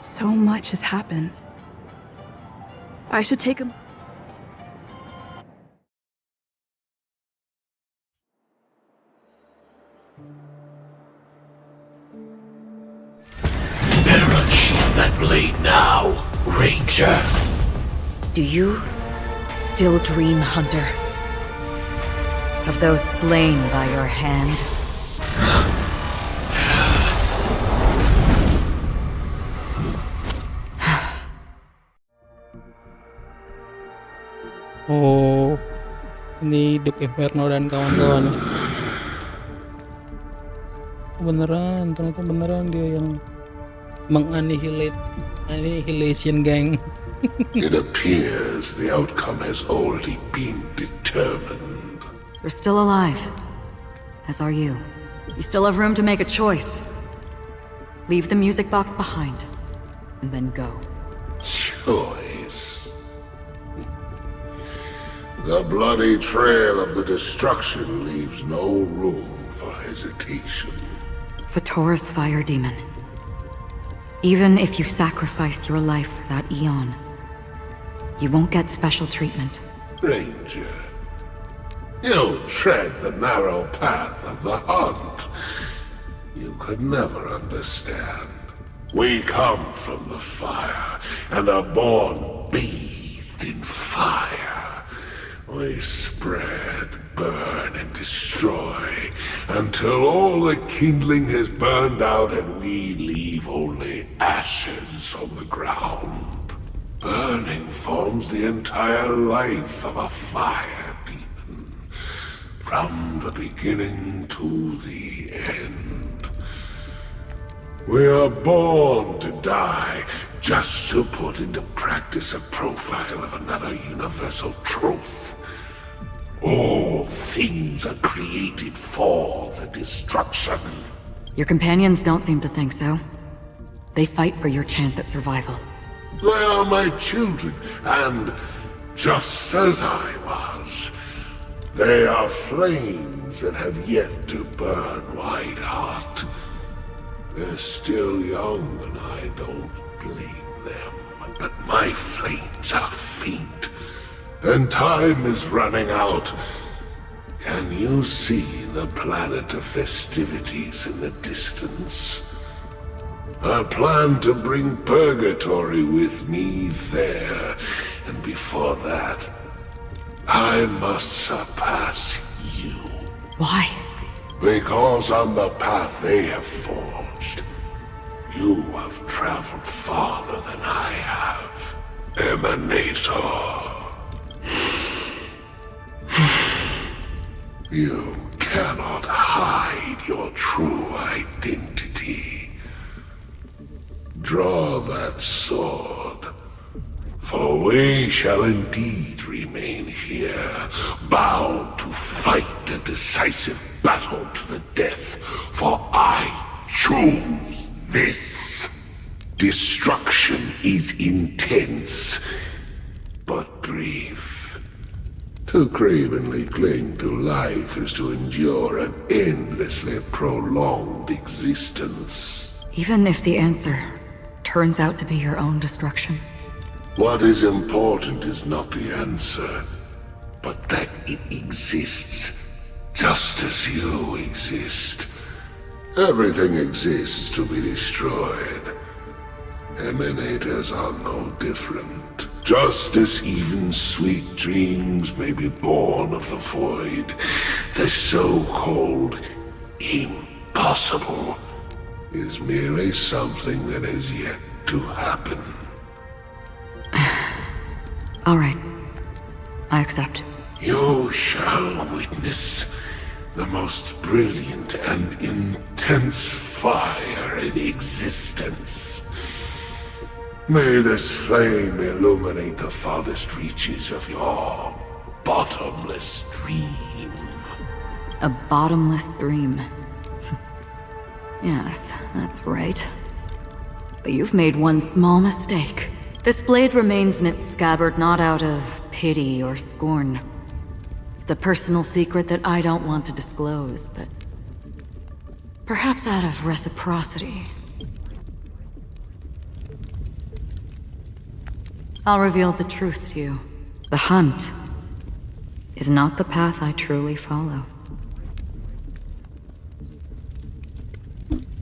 So much has happened. I should take him. Better unsheath that blade now, Ranger. Do you still dream, Hunter? Of those slain by your hand? Oh, ini Duke Inferno dan kawan-kawan. Beneran, ternyata beneran dia yang annihilation gang. It appears the outcome has already been determined. You're still alive. As are you. You still have room to make a choice. Leave the music box behind, and then go. Choice. The bloody trail of the destruction leaves no room for hesitation. Vatora's fire demon. Even if you sacrifice your life for that Eon, you won't get special treatment. Ranger, you tread the narrow path of the hunt. You could never understand. We come from the fire, and are born bathed in fire. We spread, burn, and destroy, until all the kindling has burned out and we leave only ashes on the ground. Burning forms the entire life of a fire demon, from the beginning to the end. We are born to die, just to put into practice a profile of another universal truth. All things are created for the destruction. Your companions don't seem to think so. They fight for your chance at survival. They are my children, and just as I was, they are flames that have yet to burn white hot. They're still young, and I don't blame them. But my flames are faint, and time is running out. Can you see the planet of festivities in the distance? I plan to bring Purgatory with me there, and before that, I must surpass you. Why? Because on the path they have forged, you have traveled farther than I have. Emanator. You cannot hide your true identity. Draw that sword, for we shall indeed remain here, bound to fight a decisive battle to the death, for I choose this. Destruction is intense, but brief. To cravenly cling to life is to endure an endlessly prolonged existence. Even if the answer turns out to be your own destruction. What is important is not the answer, but that it exists, just as you exist. Everything exists to be destroyed. Emanators are no different. Just as even sweet dreams may be born of the void, the so-called impossible is merely something that has yet to happen. All right. I accept. You shall witness The most brilliant and intense fire in existence. May this flame illuminate the farthest reaches of your bottomless dream. A bottomless dream. Yes, that's right. But you've made one small mistake. This blade remains in its scabbard not out of pity or scorn. It's a personal secret that I don't want to disclose, but perhaps out of reciprocity. I'll reveal the truth to you. The hunt is not the path I truly follow.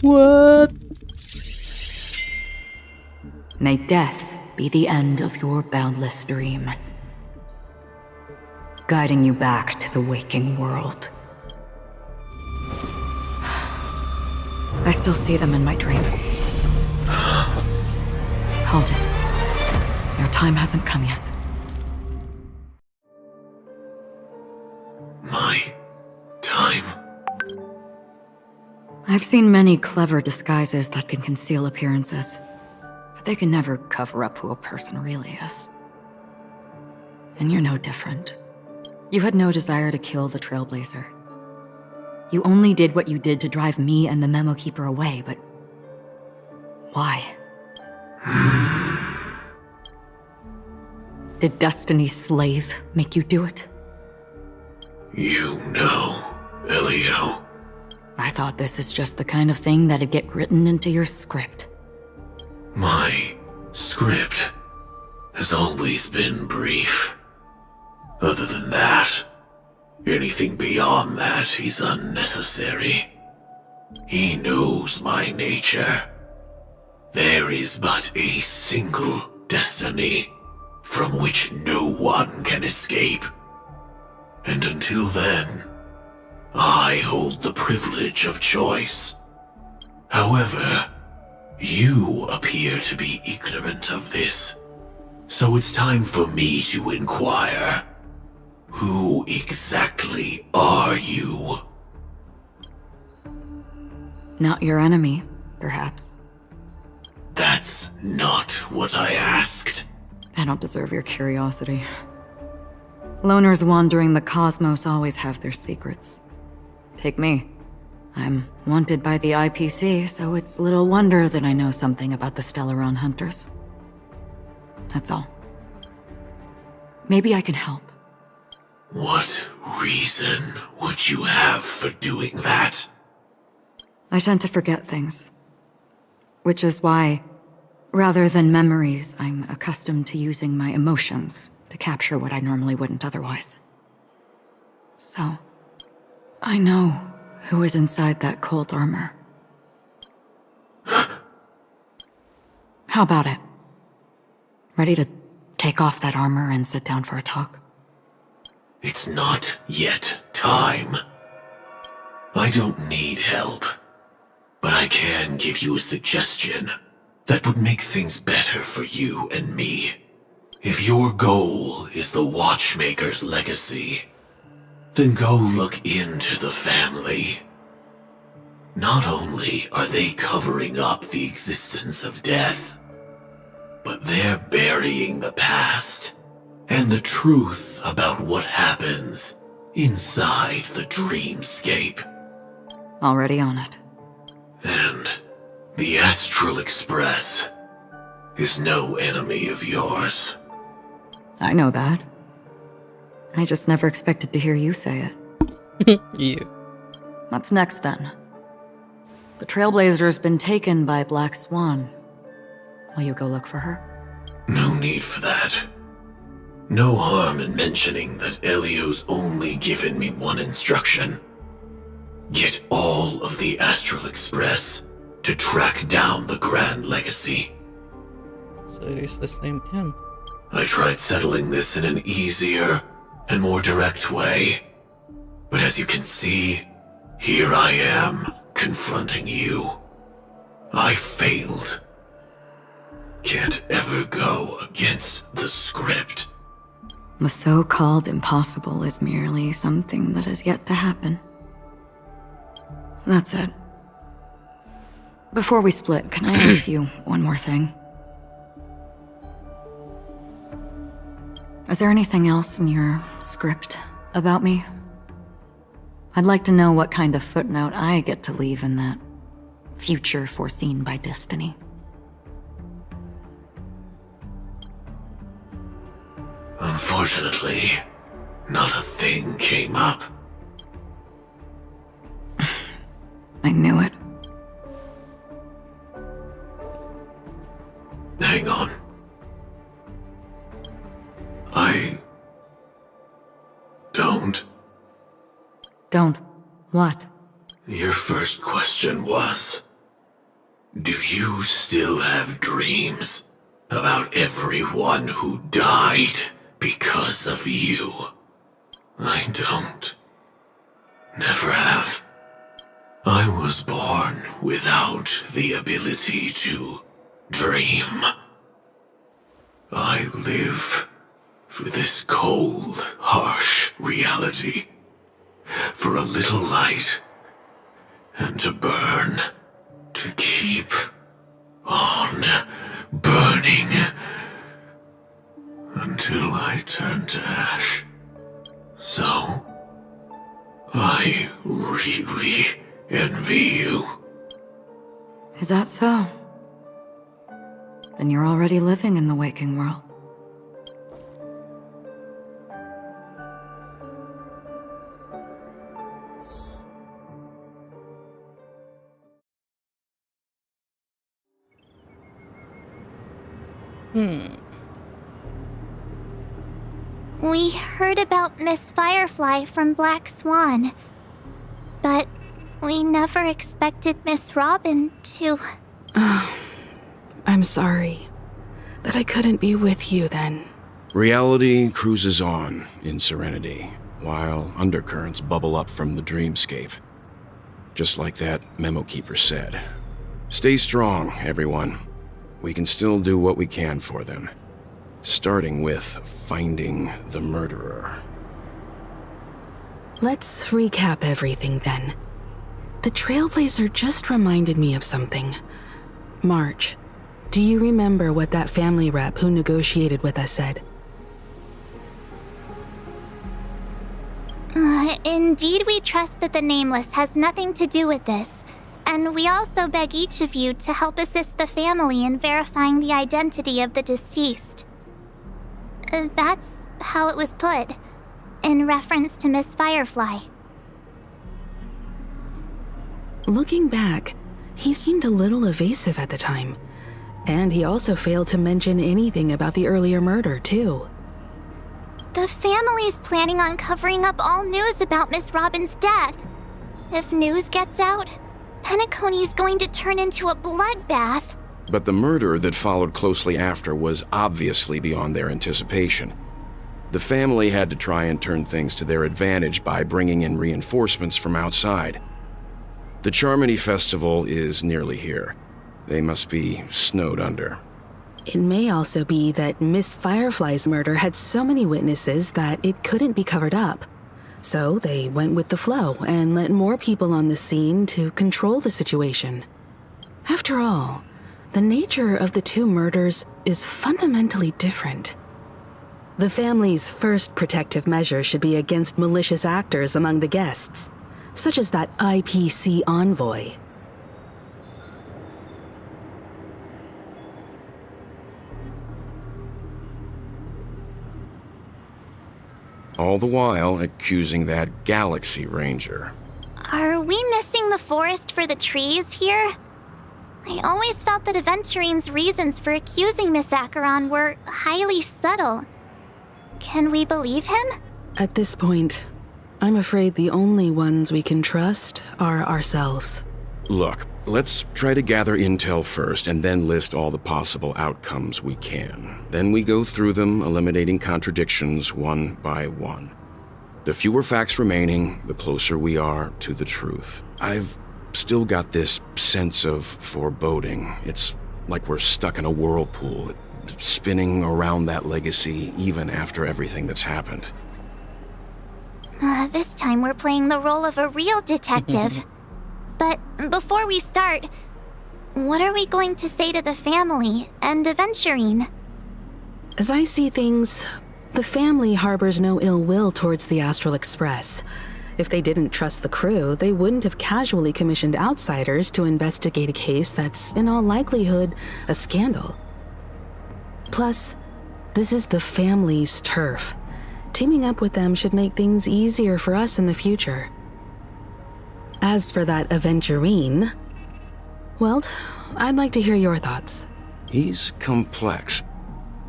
What? May death be the end of your boundless dream, guiding you back to the waking world. I still see them in my dreams. Hold it. Your time hasn't come yet. My time? I've seen many clever disguises that can conceal appearances, but they can never cover up who a person really is. And you're no different. You had no desire to kill the Trailblazer. You only did what you did to drive me and the Memo Keeper away, but why? Did Destiny's slave make you do it? You know, Elio. I thought this is just the kind of thing that'd get written into your script. My script has always been brief. Other than that, anything beyond that is unnecessary. He knows my nature. There is but a single destiny from which no one can escape. And until then, I hold the privilege of choice. However, you appear to be ignorant of this. So it's time for me to inquire. Who exactly are you? Not your enemy, perhaps. That's not what I asked. I don't deserve your curiosity. Loners wandering the cosmos always have their secrets. Take me. I'm wanted by the IPC, so it's little wonder that I know something about the Stellaron hunters. That's all. Maybe I can help. What reason would you have for doing that? I tend to forget things. Which is why, rather than memories, I'm accustomed to using my emotions to capture what I normally wouldn't otherwise. So, I know who is inside that cold armor. How about it? Ready to take off that armor and sit down for a talk? It's not yet time. I don't need help, but I can give you a suggestion that would make things better for you and me. If your goal is the Watchmaker's legacy, then go look into the family. Not only are they covering up the existence of death, but they're burying the past and the truth about what happens inside the dreamscape. Already on it. And the Astral Express is no enemy of yours. I know that. I just never expected to hear you say it. Yeah. What's next, then? The Trailblazer's been taken by Black Swan. Will you go look for her? No need for that. No harm in mentioning that Elio's only given me one instruction. Get all of the Astral Express to track down the Grand Legacy. So it is the same M. I tried settling this in an easier and more direct way. But as you can see, here I am, confronting you. I failed. Can't ever go against the script. The so-called impossible is merely something that has yet to happen. That's it. Before we split, can I ask you one more thing? Is there anything else in your script about me? I'd like to know what kind of footnote I get to leave in that future foreseen by destiny. Unfortunately, not a thing came up. I knew it. Hang on. I don't. Don't. What? Your first question was, do you still have dreams about everyone who died because of you? I don't. Never have. I was born without the ability to dream. I live for this cold, harsh reality. For a little light. And to burn. To keep on burning. Until I turn to ash. So, I really envy you. Is that so? Then you're already living in the waking world. We heard about Miss Firefly from Black Swan, but we never expected Miss Robin to... I'm sorry that I couldn't be with you then. Reality cruises on in serenity, while undercurrents bubble up from the dreamscape. Just like that memo keeper said. Stay strong, everyone. We can still do what we can for them. Starting with finding the murderer. Let's recap everything then. The Trailblazer just reminded me of something. March, do you remember what that family rep who negotiated with us said? Indeed, we trust that the Nameless has nothing to do with this. And we also beg each of you to help assist the family in verifying the identity of the deceased. That's how it was put, in reference to Miss Firefly. Looking back, he seemed a little evasive at the time. And he also failed to mention anything about the earlier murder, too. The family's planning on covering up all news about Miss Robin's death. If news gets out, Penacony's going to turn into a bloodbath. But the murder that followed closely after was obviously beyond their anticipation. The family had to try and turn things to their advantage by bringing in reinforcements from outside. The Charmony Festival is nearly here. They must be snowed under. It may also be that Miss Firefly's murder had so many witnesses that it couldn't be covered up. So they went with the flow and let more people on the scene to control the situation. After all, the nature of the two murders is fundamentally different. The family's first protective measure should be against malicious actors among the guests, such as that IPC envoy. All the while accusing that Galaxy Ranger. Are we missing the forest for the trees here? I always felt that Aventurine's reasons for accusing Miss Acheron were highly subtle. Can we believe him? At this point, I'm afraid the only ones we can trust are ourselves. Look, let's try to gather intel first and then list all the possible outcomes we can. Then we go through them, eliminating contradictions one by one. The fewer facts remaining, the closer we are to the truth. I've still got this sense of foreboding. It's like we're stuck in a whirlpool, spinning around that legacy even after everything that's happened. This time we're playing the role of a real detective. But before we start, what are we going to say to the family and Aventurine? As I see things, the family harbors no ill will towards the Astral Express. If they didn't trust the crew, they wouldn't have casually commissioned outsiders to investigate a case that's, in all likelihood, a scandal. Plus, this is the family's turf. Teaming up with them should make things easier for us in the future. As for that Aventurine, well, I'd like to hear your thoughts. He's complex.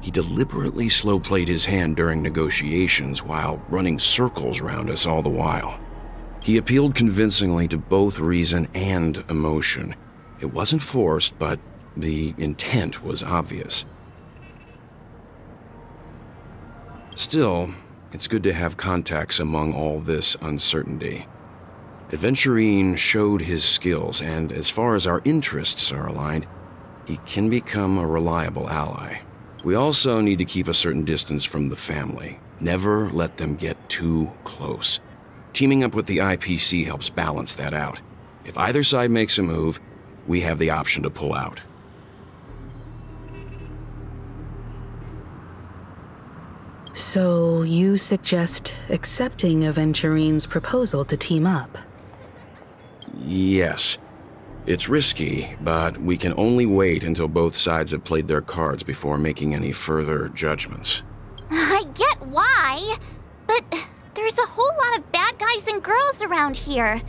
He deliberately slow-played his hand during negotiations while running circles around us all the while. He appealed convincingly to both reason and emotion. It wasn't forced, but the intent was obvious. Still, it's good to have contacts among all this uncertainty. Aventurine showed his skills, and as far as our interests are aligned, he can become a reliable ally. We also need to keep a certain distance from the family. Never let them get too close. Teaming up with the IPC helps balance that out. If either side makes a move, we have the option to pull out. So you suggest accepting Aventurine's proposal to team up? Yes. It's risky, but we can only wait until both sides have played their cards before making any further judgments. I get why, but there's a whole lot of bad guys and girls around here,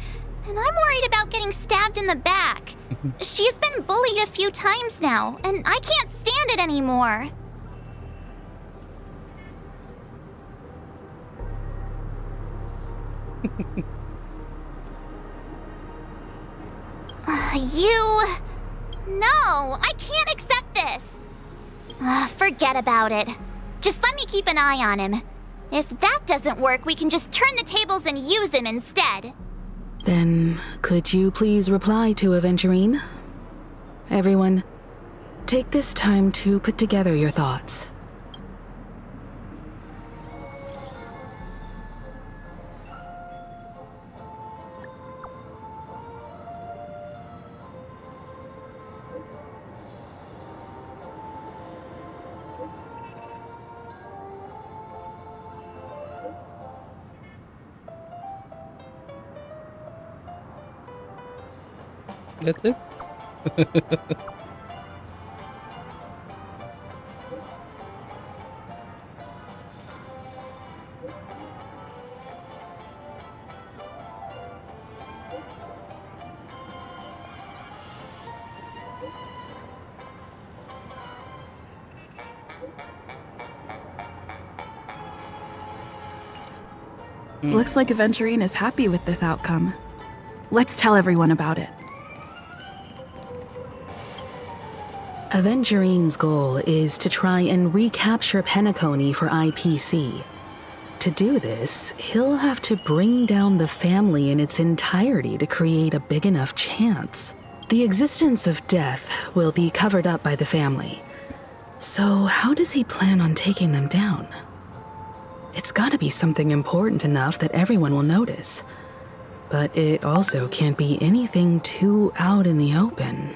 and I'm worried about getting stabbed in the back. She's been bullied a few times now, and I can't stand it anymore. No, I can't accept this. Forget about it. Just let me keep an eye on him. If that doesn't work, we can just turn the tables and use him instead. Then, could you please reply to Aventurine? Everyone, take this time to put together your thoughts. That's it. Looks like Aventurine is happy with this outcome. Let's tell everyone about it. Aventurine's goal is to try and recapture Penacony for IPC. To do this, he'll have to bring down the family in its entirety to create a big enough chance. The existence of death will be covered up by the family. So how does he plan on taking them down? It's gotta be something important enough that everyone will notice. But it also can't be anything too out in the open.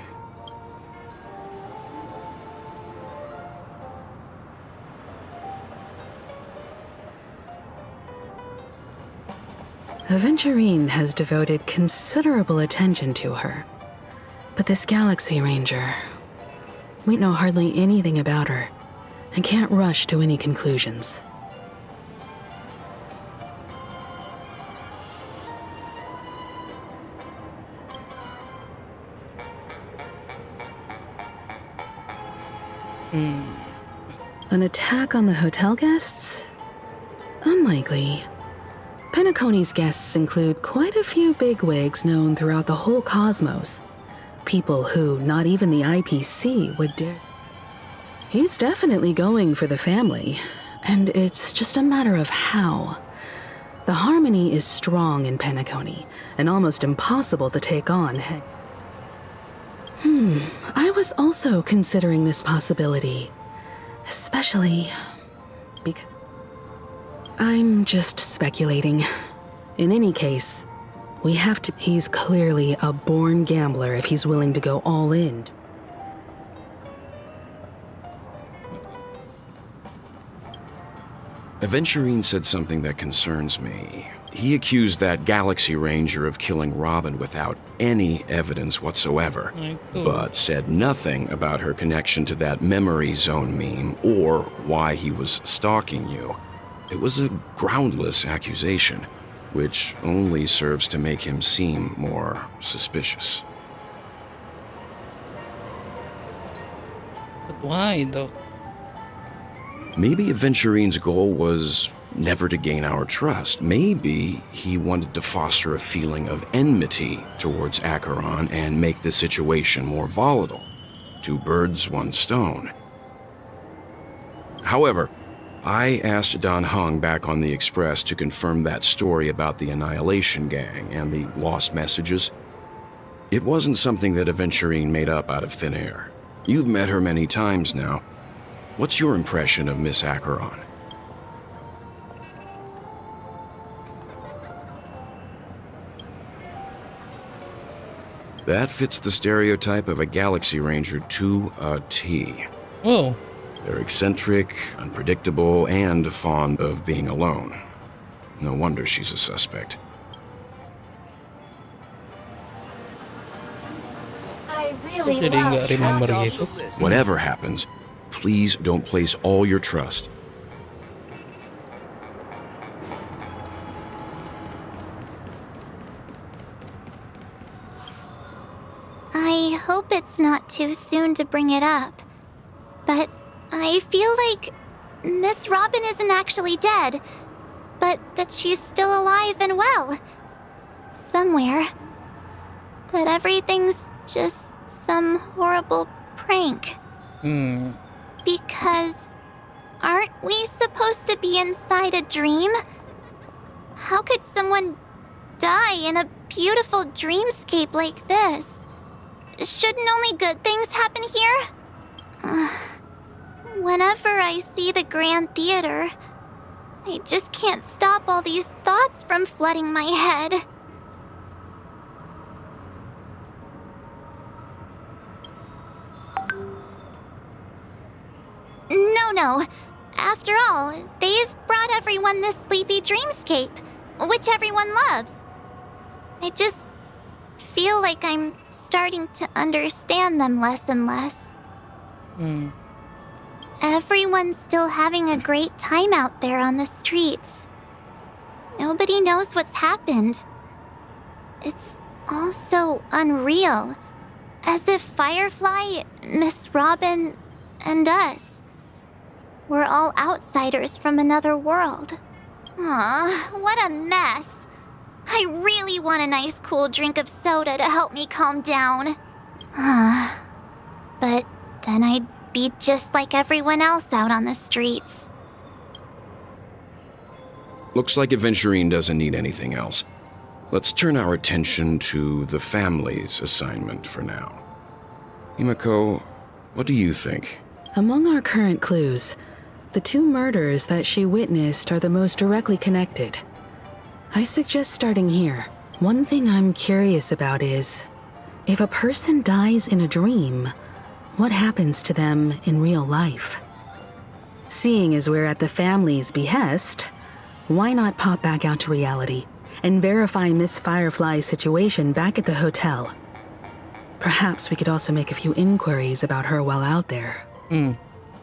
Aventurine has devoted considerable attention to her. But this Galaxy Ranger, we know hardly anything about her and can't rush to any conclusions. An attack on the hotel guests? Unlikely. Penacony's guests include quite a few bigwigs known throughout the whole cosmos. People who not even the IPC would dare. He's definitely going for the family, and it's just a matter of how. The harmony is strong in Penacony, and almost impossible to take on. I was also considering this possibility, especially because I'm just speculating. In any case, We have to. He's clearly a born gambler if he's willing to go all in. Aventurine said something that concerns me. He accused that Galaxy Ranger of killing Robin without any evidence whatsoever, but said nothing about her connection to that memory zone meme or why he was stalking you. It was a groundless accusation, which only serves to make him seem more suspicious. But why, though? Maybe Aventurine's goal was never to gain our trust. Maybe he wanted to foster a feeling of enmity towards Acheron and make the situation more volatile. 2 birds, 1 stone. However, I asked Don Hung back on the Express to confirm that story about the Annihilation Gang and the lost messages. It wasn't something that Aventurine made up out of thin air. You've met her many times now. What's your impression of Miss Acheron? That fits the stereotype of a Galaxy Ranger to a T. Oh. They're eccentric, unpredictable, and fond of being alone. No wonder she's a suspect. I really Jadi nggak remember gitu. Whatever happens, please don't place all your trust. I hope it's not too soon to bring it up, but I feel like Miss Robin isn't actually dead, but that she's still alive and well. Somewhere. That everything's just some horrible prank. Because aren't we supposed to be inside a dream? How could someone die in a beautiful dreamscape like this? Shouldn't only good things happen here? Whenever I see the Grand Theater, I just can't stop all these thoughts from flooding my head. No. After all, they've brought everyone this sleepy dreamscape, which everyone loves. I just feel like I'm starting to understand them less and less. Everyone's still having a great time out there on the streets. Nobody knows what's happened. It's all so unreal. As if Firefly, Miss Robin, and us were all outsiders from another world. Aw, what a mess. I really want a nice cool drink of soda to help me calm down. But then I'd be just like everyone else out on the streets. Looks like Aventurine doesn't need anything else. Let's turn our attention to the family's assignment for now. Himiko, what do you think? Among our current clues, the 2 murders that she witnessed are the most directly connected. I suggest starting here. One thing I'm curious about is, if a person dies in a dream, what happens to them in real life? Seeing as we're at the family's behest, why not pop back out to reality and verify Miss Firefly's situation back at the hotel? Perhaps we could also make a few inquiries about her while out there.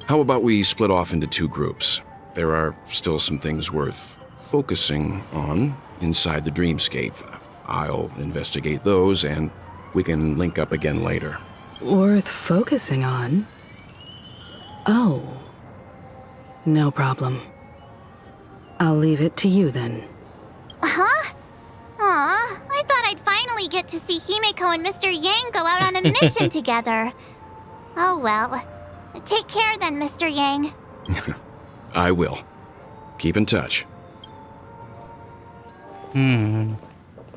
How about we split off into 2 groups? There are still some things worth focusing on inside the dreamscape. I'll investigate those, and we can link up again later. Worth focusing on? Oh. No problem. I'll leave it to you then. Huh? Aw, I thought I'd finally get to see Himeko and Mr. Yang go out on a mission together. Oh well. Take care then, Mr. Yang. I will. Keep in touch. Mana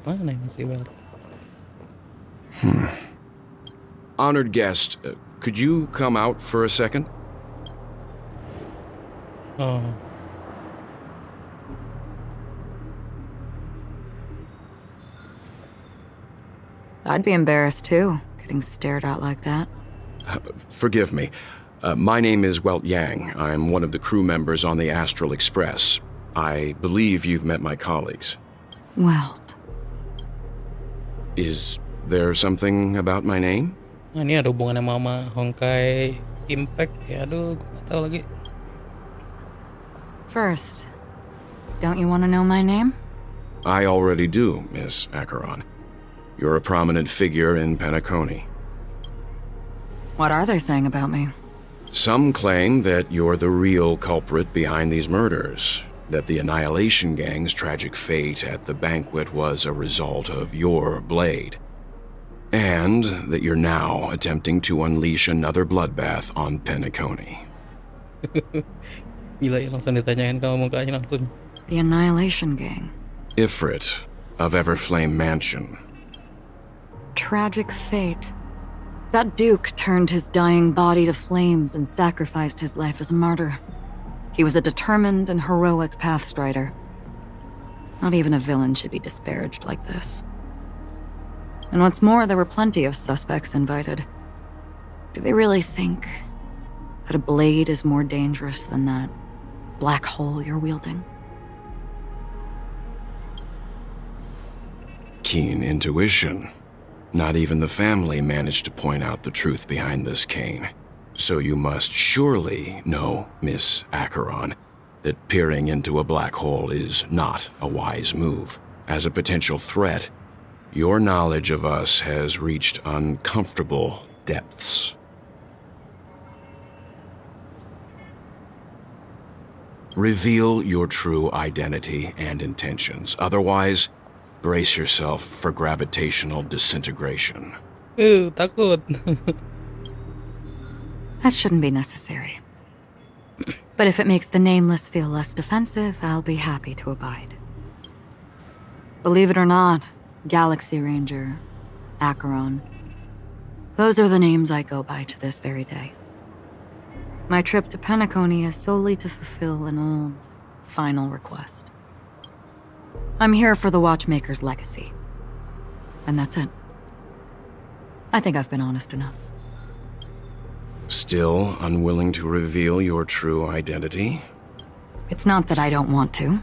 yang masih banget? Honored guest, could you come out for a second? Oh. I'd be embarrassed too, getting stared at like that. Forgive me. My name is Welt Yang. I'm one of the crew members on the Astral Express. I believe you've met my colleagues. Welt. Is there something about my name? Nah, ini ada hubungannya sama Honkai Impact ya. Aduh, gue gak tahu lagi. First, don't you want to know my name? I already do, Miss Acheron. You're a prominent figure in Penacony. What are they saying about me? Some claim that you're the real culprit behind these murders, that the Annihilation Gang's tragic fate at the banquet was a result of your blade, and that you're now attempting to unleash another bloodbath on Penacony. Gila ya, langsung ditanyain kamu mukanya langsung. The Annihilation Gang. Ifrit of Everflame Mansion. Tragic fate. That Duke turned his dying body to flames and sacrificed his life as a martyr. He was a determined and heroic pathstrider. Not even a villain should be disparaged like this. And what's more, there were plenty of suspects invited. Do they really think that a blade is more dangerous than that black hole you're wielding? Keen intuition. Not even the family managed to point out the truth behind this cane. So you must surely know, Miss Acheron, that peering into a black hole is not a wise move. As a potential threat, your knowledge of us has reached uncomfortable depths. Reveal your true identity and intentions. Otherwise, brace yourself for gravitational disintegration. Takut. That shouldn't be necessary. But if it makes the Nameless feel less defensive, I'll be happy to abide. Believe it or not, Galaxy Ranger, Acheron, those are the names I go by to this very day. My trip to Penacony is solely to fulfill an old, final request. I'm here for the Watchmaker's legacy. And that's it. I think I've been honest enough. Still unwilling to reveal your true identity? It's not that I don't want to.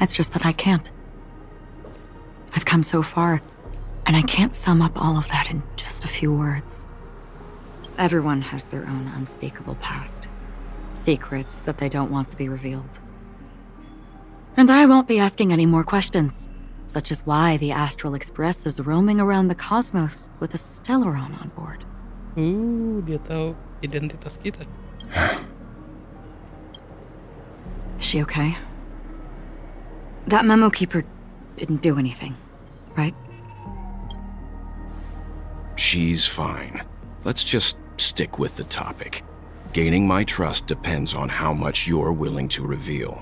It's just that I can't. I've come so far, and I can't sum up all of that in just a few words. Everyone has their own unspeakable past. Secrets that they don't want to be revealed. And I won't be asking any more questions, such as why the Astral Express is roaming around the cosmos with a Stellaron on board. Dia tahu identitas kita. Is she okay? That memo keeper didn't do anything, right? She's fine. Let's just stick with the topic. Gaining my trust depends on how much you're willing to reveal.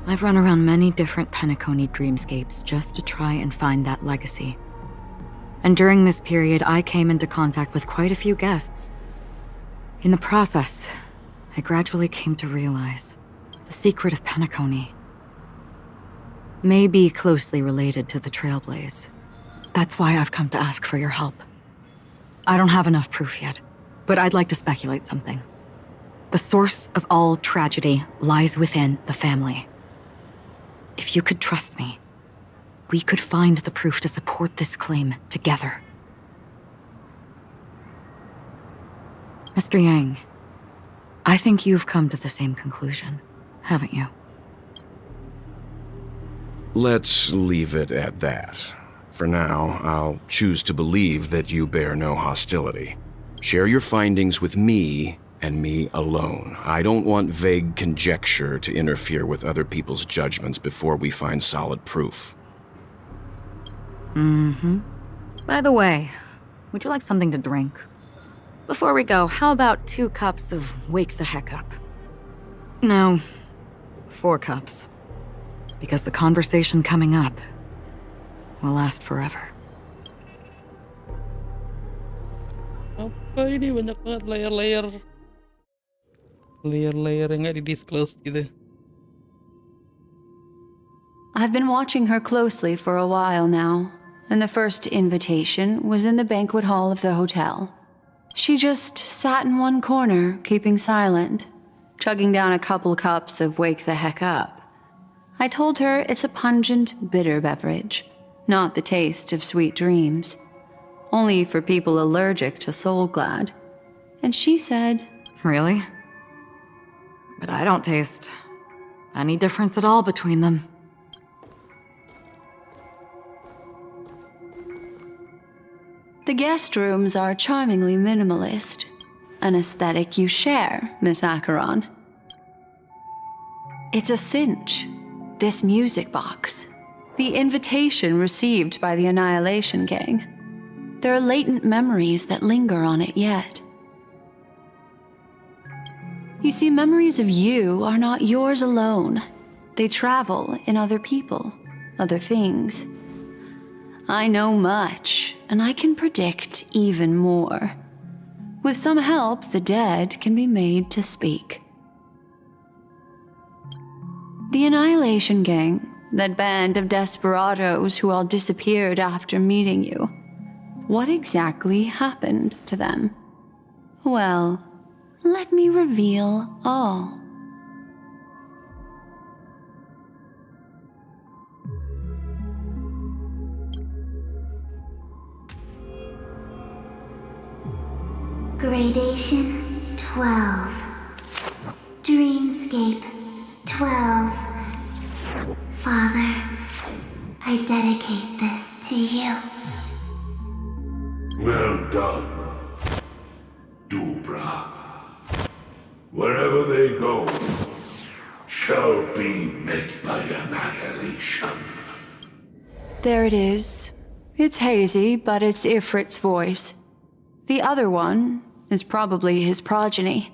I've run around many different Penacony dreamscapes just to try and find that legacy. And during this period, I came into contact with quite a few guests. In the process, I gradually came to realize the secret of Penacony may be closely related to the Trailblaze. That's why I've come to ask for your help. I don't have enough proof yet, but I'd like to speculate something. The source of all tragedy lies within the family. If you could trust me, we could find the proof to support this claim together. Mr. Yang, I think you've come to the same conclusion, haven't you? Let's leave it at that. For now, I'll choose to believe that you bear no hostility. Share your findings with me and me alone. I don't want vague conjecture to interfere with other people's judgments before we find solid proof. By the way, would you like something to drink? Before we go, how about 2 cups of Wake the Heck Up? No, 4 cups. Because the conversation coming up will last forever. Apa ini banyak banget layer-layer yang nggak di-disclose gitu. I've been watching her closely for a while now, and the first invitation was in the banquet hall of the hotel. She just sat in one corner, keeping silent, chugging down a couple cups of Wake the Heck Up. I told her it's a pungent, bitter beverage, not the taste of sweet dreams. Only for people allergic to Soul Glad. And she said, Really? But I don't taste any difference at all between them. the guest rooms are charmingly minimalist. An aesthetic you share, Miss Acheron. It's a cinch. This music box. The invitation received by the Annihilation Gang. There are latent memories that linger on it yet. You see, memories of you are not yours alone. They travel in other people, other things. I know much, and I can predict even more. With some help, the dead can be made to speak. The Annihilation Gang, that band of desperados who all disappeared after meeting you. What exactly happened to them? Well, let me reveal all. Gradation 12. Dreamscape 12. Father, I dedicate this to you. Well done, Dubra. Wherever they go, shall be met by annihilation. There it is. It's hazy, but it's Ifrit's voice. The other one is probably his progeny.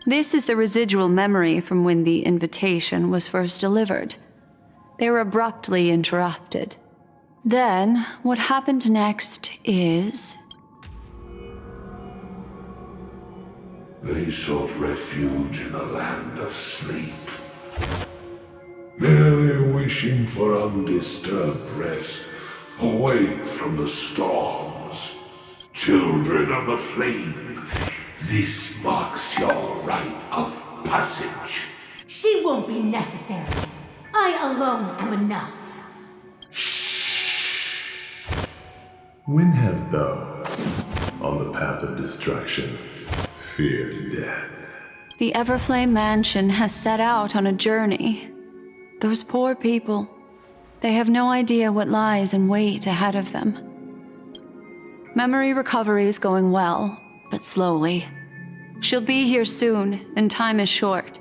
This is the residual memory from when the invitation was first delivered. They were abruptly interrupted. Then, what happened next is... They sought refuge in a land of sleep, merely wishing for undisturbed rest, away from the storms. Children of the Flame, this marks your rite of passage. She won't be necessary. I alone am enough. When have those on the path of destruction feared death? The Everflame Mansion has set out on a journey. Those poor people, they have no idea what lies in wait ahead of them. Memory recovery is going well, but slowly. She'll be here soon, and time is short.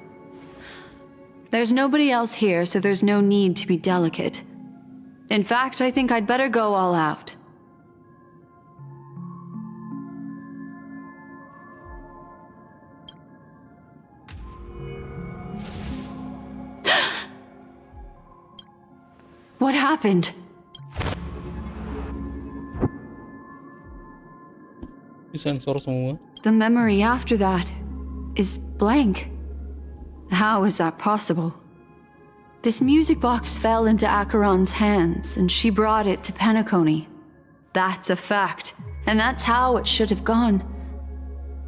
There's nobody else here, so there's no need to be delicate. In fact, I think I'd better go all out. What happened? Sensor semua. The memory after that is blank. How is that possible? This music box fell into Acheron's hands, and she brought it to Penacony. That's a fact, and that's how it should have gone.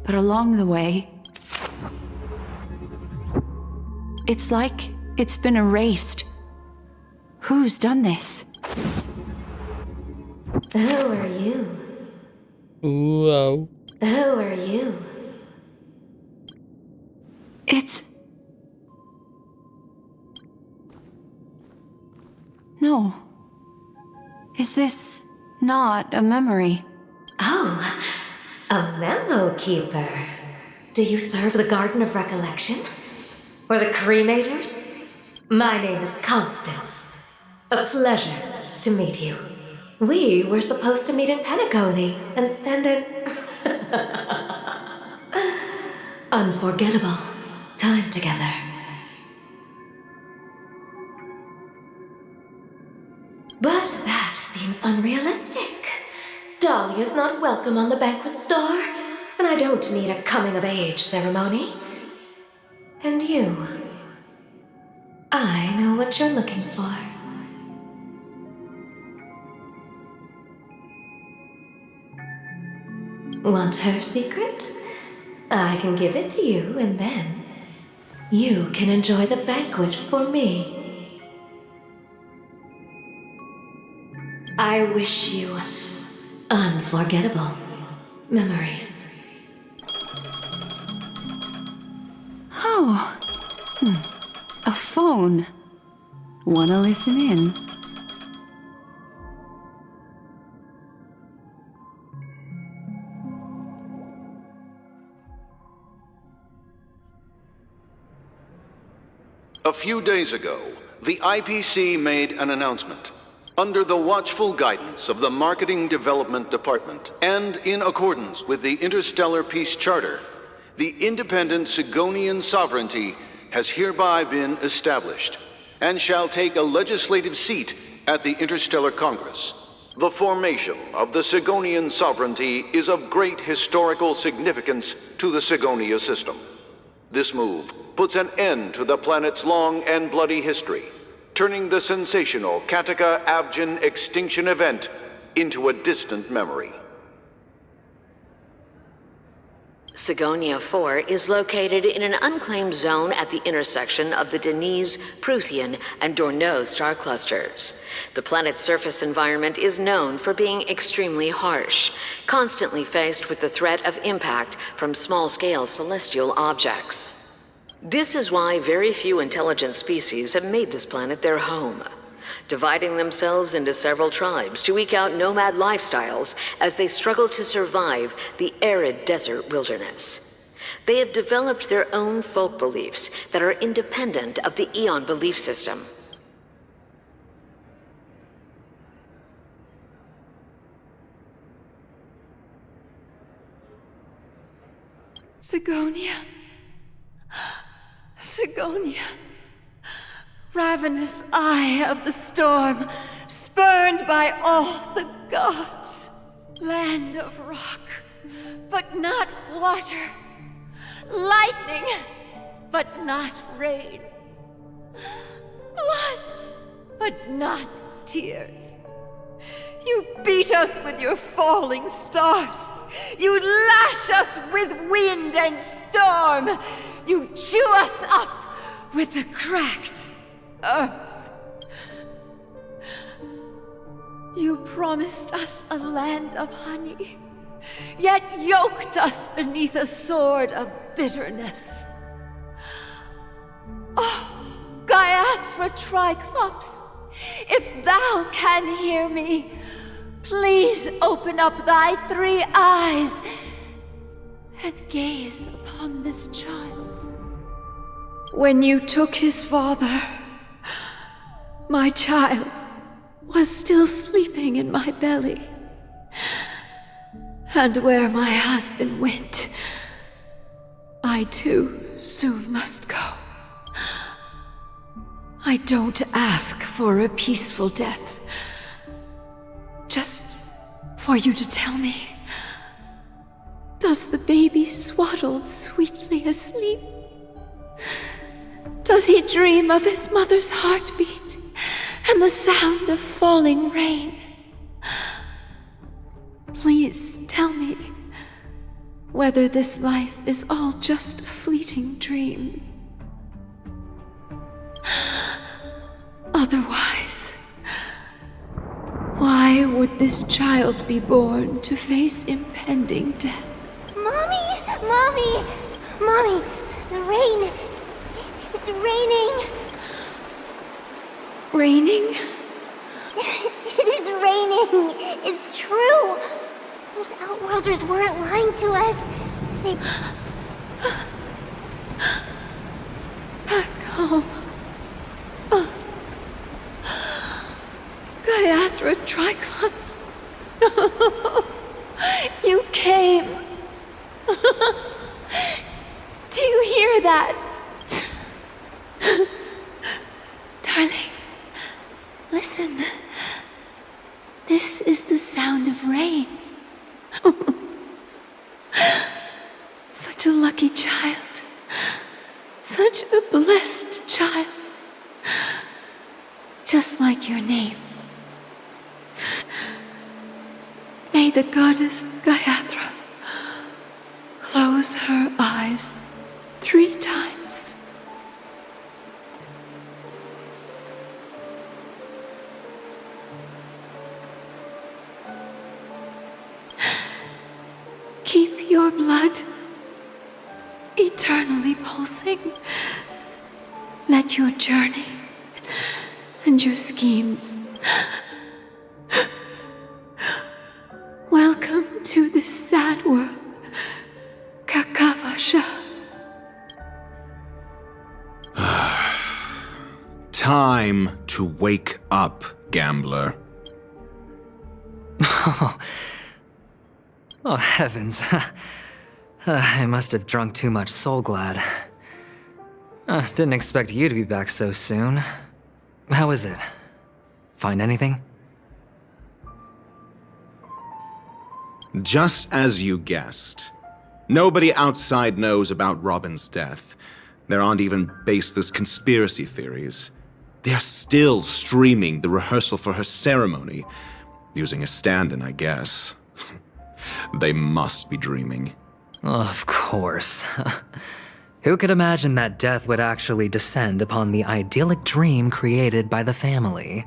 But along the way, it's like it's been erased. Who's done this? Who are you? Wow. Who are you? It's... No. Is this not a memory? Oh, a memo keeper. Do you serve the Garden of Recollection? Or the Cremators? My name is Constance. A pleasure to meet you. We were supposed to meet in Penacony and spend an unforgettable time together. But that seems unrealistic. Dahlia's not welcome on the banquet star, and I don't need a coming-of-age ceremony. And you... I what you're looking for. Want her secret? I can give it to you, and then you can enjoy the banquet for me. I wish you unforgettable memories. Oh, a phone. Wanna listen in? A few days ago, the IPC made an announcement. Under the watchful guidance of the Marketing Development Department, and in accordance with the Interstellar Peace Charter, the independent Sigonian sovereignty has hereby been established, and shall take a legislative seat at the Interstellar Congress. The formation of the Sigonian sovereignty is of great historical significance to the Sigonia system. This move puts an end to the planet's long and bloody history, turning the sensational Kataka-Avgin extinction event into a distant memory. Sigonia 4 is located in an unclaimed zone at the intersection of the Denise, Prothean, and Dorneau star clusters. The planet's surface environment is known for being extremely harsh, constantly faced with the threat of impact from small-scale celestial objects. This is why very few intelligent species have made this planet their home, dividing themselves into several tribes to eke out nomad lifestyles as they struggle to survive the arid desert wilderness. They have developed their own folk beliefs that are independent of the Eon belief system. Sigonia. Sigonia. Ravenous eye of the storm, spurned by all the gods. Land of rock, but not water. Lightning, but not rain. Blood, but not tears. You beat us with your falling stars. You lash us with wind and storm. You chew us up with the cracked earth. You promised us a land of honey, yet yoked us beneath a sword of bitterness. Oh, Gaiathra Triclops, if thou can hear me, please open up thy 3 eyes and gaze upon this child. When you took his father, my child was still sleeping in my belly. And where my husband went, I too soon must go. I don't ask for a peaceful death, just for you to tell me, does the baby swaddled sweetly asleep? Does he dream of his mother's heartbeat and the sound of falling rain? Please tell me whether this life is all just a fleeting dream. Otherwise, why would this child be born to face impending death? Mommy! Mommy! Mommy! The rain! It's raining! Raining? It is raining! It's true! Those Outworlders weren't lying to us. They... Back home. Gaiathra Triclops. You came. Do you hear that? Darling, listen. This is the sound of rain. Such a lucky child. Such a blessed child. just like your name. May the goddess Gayatri close her eyes 3 times. Keep your blood eternally pulsing. Let your journey and your schemes welcome to this sad world, Kakavasha. Time to wake up, gambler. Oh, heavens. I must have drunk too much Soul Glad. Didn't expect you to be back so soon. How is it? Find anything? Just as you guessed. Nobody outside knows about Robin's death. There aren't even baseless conspiracy theories. They're still streaming the rehearsal for her ceremony, using a stand-in, I guess. They must be dreaming. Of course. Who could imagine that death would actually descend upon the idyllic dream created by the family?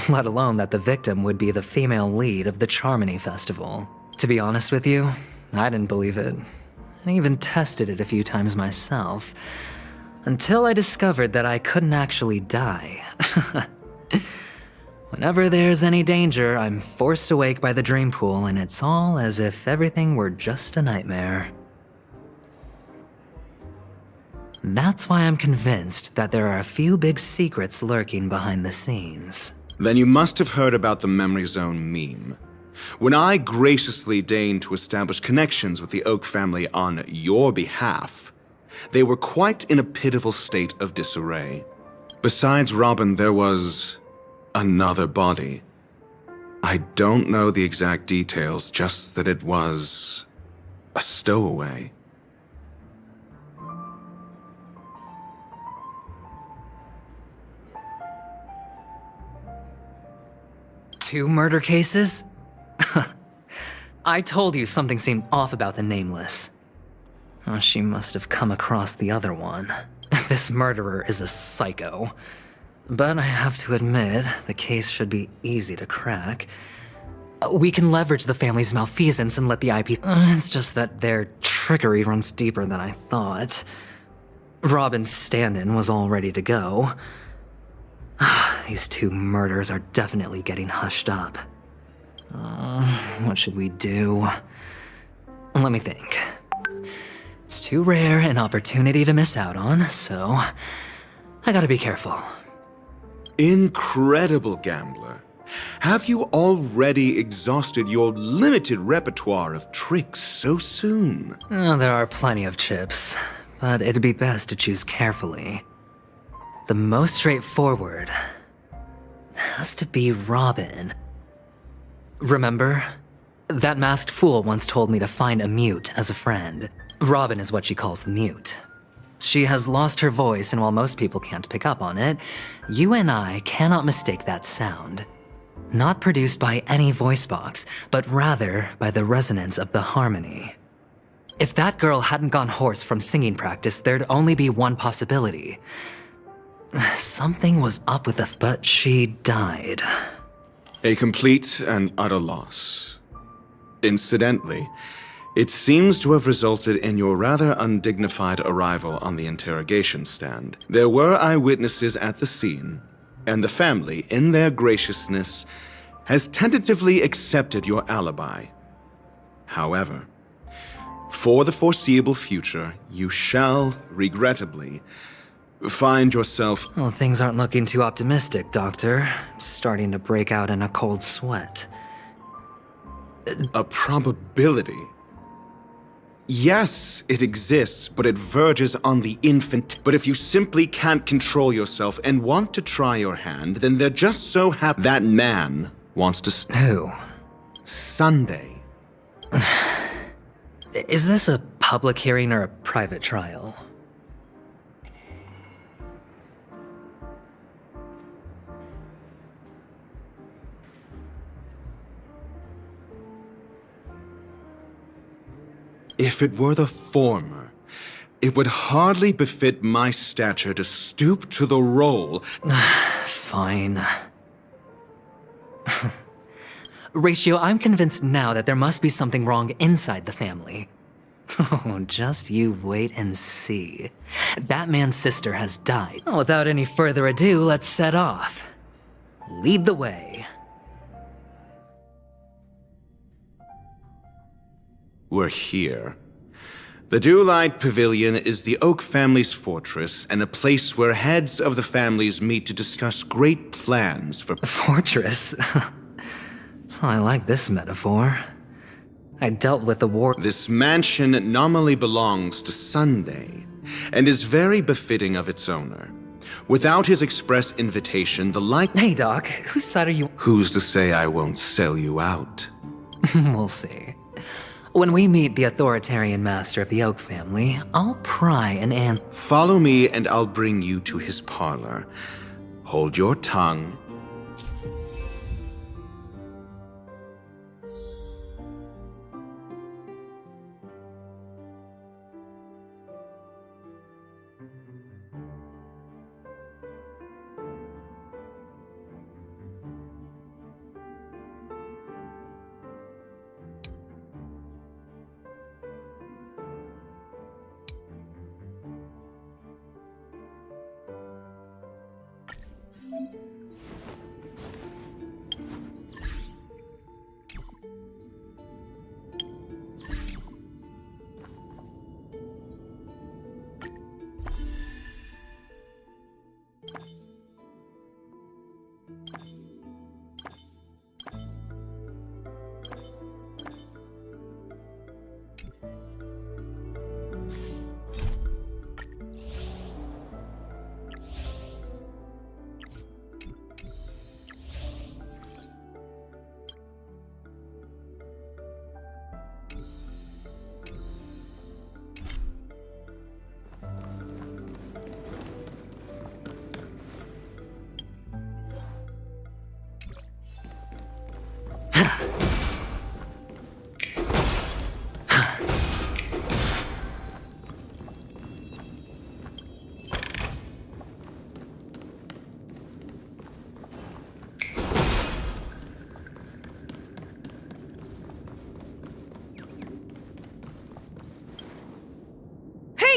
Let alone that the victim would be the female lead of the Charmony Festival. To be honest with you, I didn't believe it. I even tested it a few times myself. Until I discovered that I couldn't actually die. Whenever there's any danger, I'm forced awake by the dream pool, and it's all as if everything were just a nightmare. That's why I'm convinced that there are a few big secrets lurking behind the scenes. Then you must have heard about the Memory Zone meme. When I graciously deigned to establish connections with the Oak family on your behalf, they were quite in a pitiful state of disarray. Besides Robin, there was another body. I don't know the exact details, just that it was a stowaway. Two murder cases? I told you something seemed off about the Nameless. Oh, she must have come across the other one. This murderer is a psycho. But I have to admit, the case should be easy to crack. We can leverage the family's malfeasance and let the IP... It's just that their trickery runs deeper than I thought. Robin's stand-in was all ready to go. These two murders are definitely getting hushed up. What should we do? Let me think. It's too rare an opportunity to miss out on, so I gotta be careful. Incredible, gambler. Have you already exhausted your limited repertoire of tricks so soon? There are plenty of chips, but it'd be best to choose carefully. The most straightforward has to be Robin. Remember? That masked fool once told me to find a mute as a friend. Robin is what she calls the mute. She has lost her voice, and while most people can't pick up on it, you and I cannot mistake that sound. Not produced by any voice box, but rather by the resonance of the harmony. If that girl hadn't gone hoarse from singing practice, there'd only be one possibility. Something was up with the... but she died. A complete and utter loss. Incidentally, it seems to have resulted in your rather undignified arrival on the interrogation stand. There were eyewitnesses at the scene, and the family, in their graciousness, has tentatively accepted your alibi. However, for the foreseeable future, you shall, regrettably, find yourself... Well, things aren't looking too optimistic, Doctor. I'm starting to break out in a cold sweat. A probability? Yes, it exists, but it verges on the infant. But if you simply can't control yourself and want to try your hand, then there just so happens that man wants to... Who? Sunday. Is this a public hearing or a private trial? If it were the former, it would hardly befit my stature to stoop to the role. Fine. Ratio, I'm convinced now that there must be something wrong inside the family. Oh, just you wait and see. That man's sister has died. Without any further ado, let's set off. Lead the way. We're here. The Dewlight Pavilion is the Oak family's fortress and a place where heads of the families meet to discuss great plans for— Fortress? I like this metaphor. I dealt with the war— This mansion nominally belongs to Sunday, and is very befitting of its owner. Without his express invitation, the like— Hey, Doc, whose side are you— Who's to say I won't sell you out? We'll see. When we meet the authoritarian master of the Oak family, I'll pry an answer. Follow me and I'll bring you to his parlor. Hold your tongue.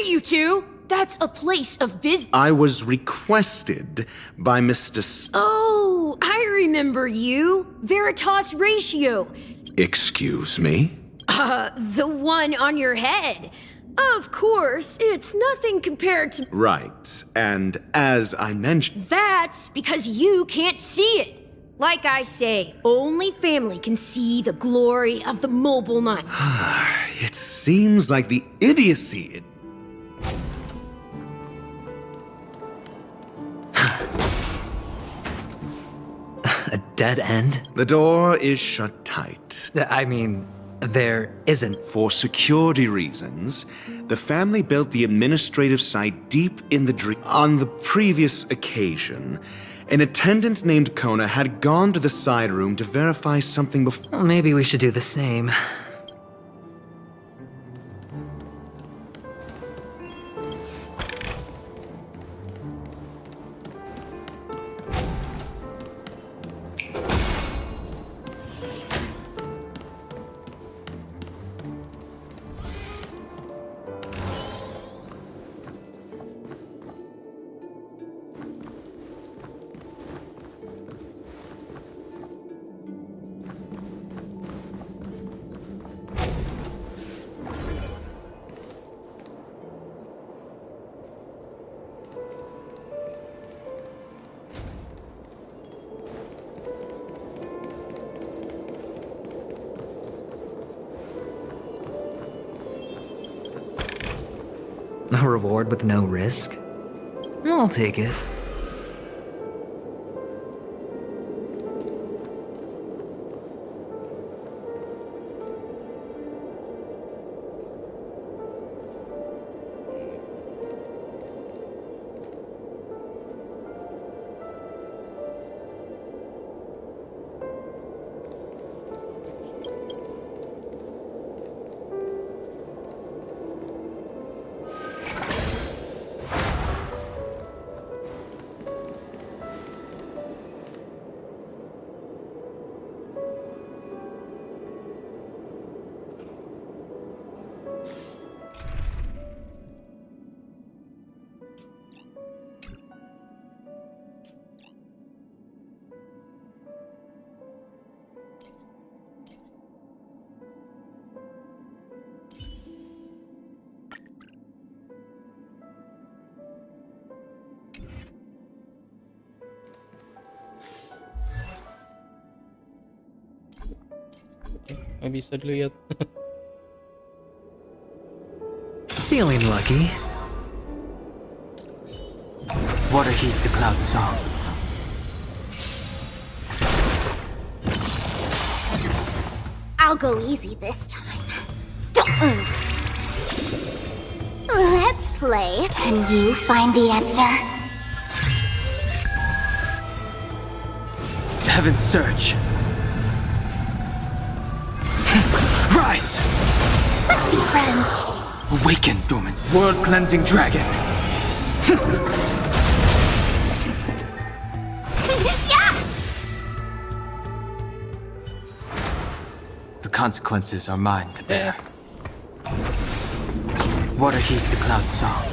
You two, that's a place of business. I was requested by Mr. Oh, I remember you. Veritas Ratio. Excuse me? The one on your head. Of course, it's nothing compared to— Right, and as I mentioned— That's because you can't see it. Like I say, only family can see the glory of the Mobile Knight. It seems like the idiocy— A dead end? The door is shut tight. I mean, there isn't. For security reasons, the family built the administrative site deep in the dream. On the previous occasion, an attendant named Kona had gone to the side room to verify something before— Well, maybe we should do the same. A reward with no risk? I'll take it. Nggak bisa dilihat. Feeling lucky. Water heeds the cloud song. I'll go easy this time. Don't move. Let's play. Can you find the answer? Heaven's surge. Rise! Let's be friends. Awaken, dormant world-cleansing dragon. Yeah! The consequences are mine to bear. Water heeds the cloud song.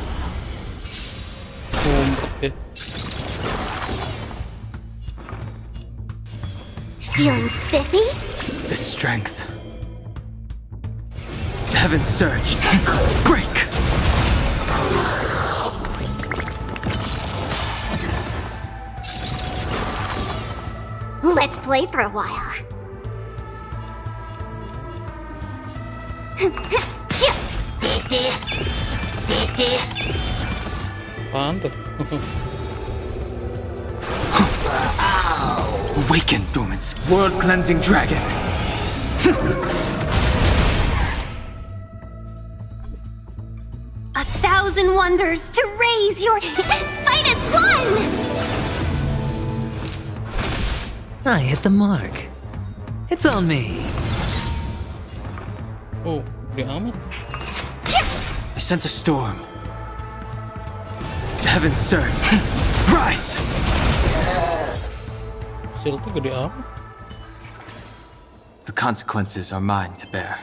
Okay. Feeling spiffy? The strength. Heaven's surge. Break! Let's play for a while. Apaan tuh? Awaken, dormant world-cleansing dragon. 1,000 wonders to raise your fight as one! I hit the mark. It's on me. Oh, gede amat. I sense a storm. Heaven's surge. Rise! Shield tuh gede amat. The consequences are mine to bear.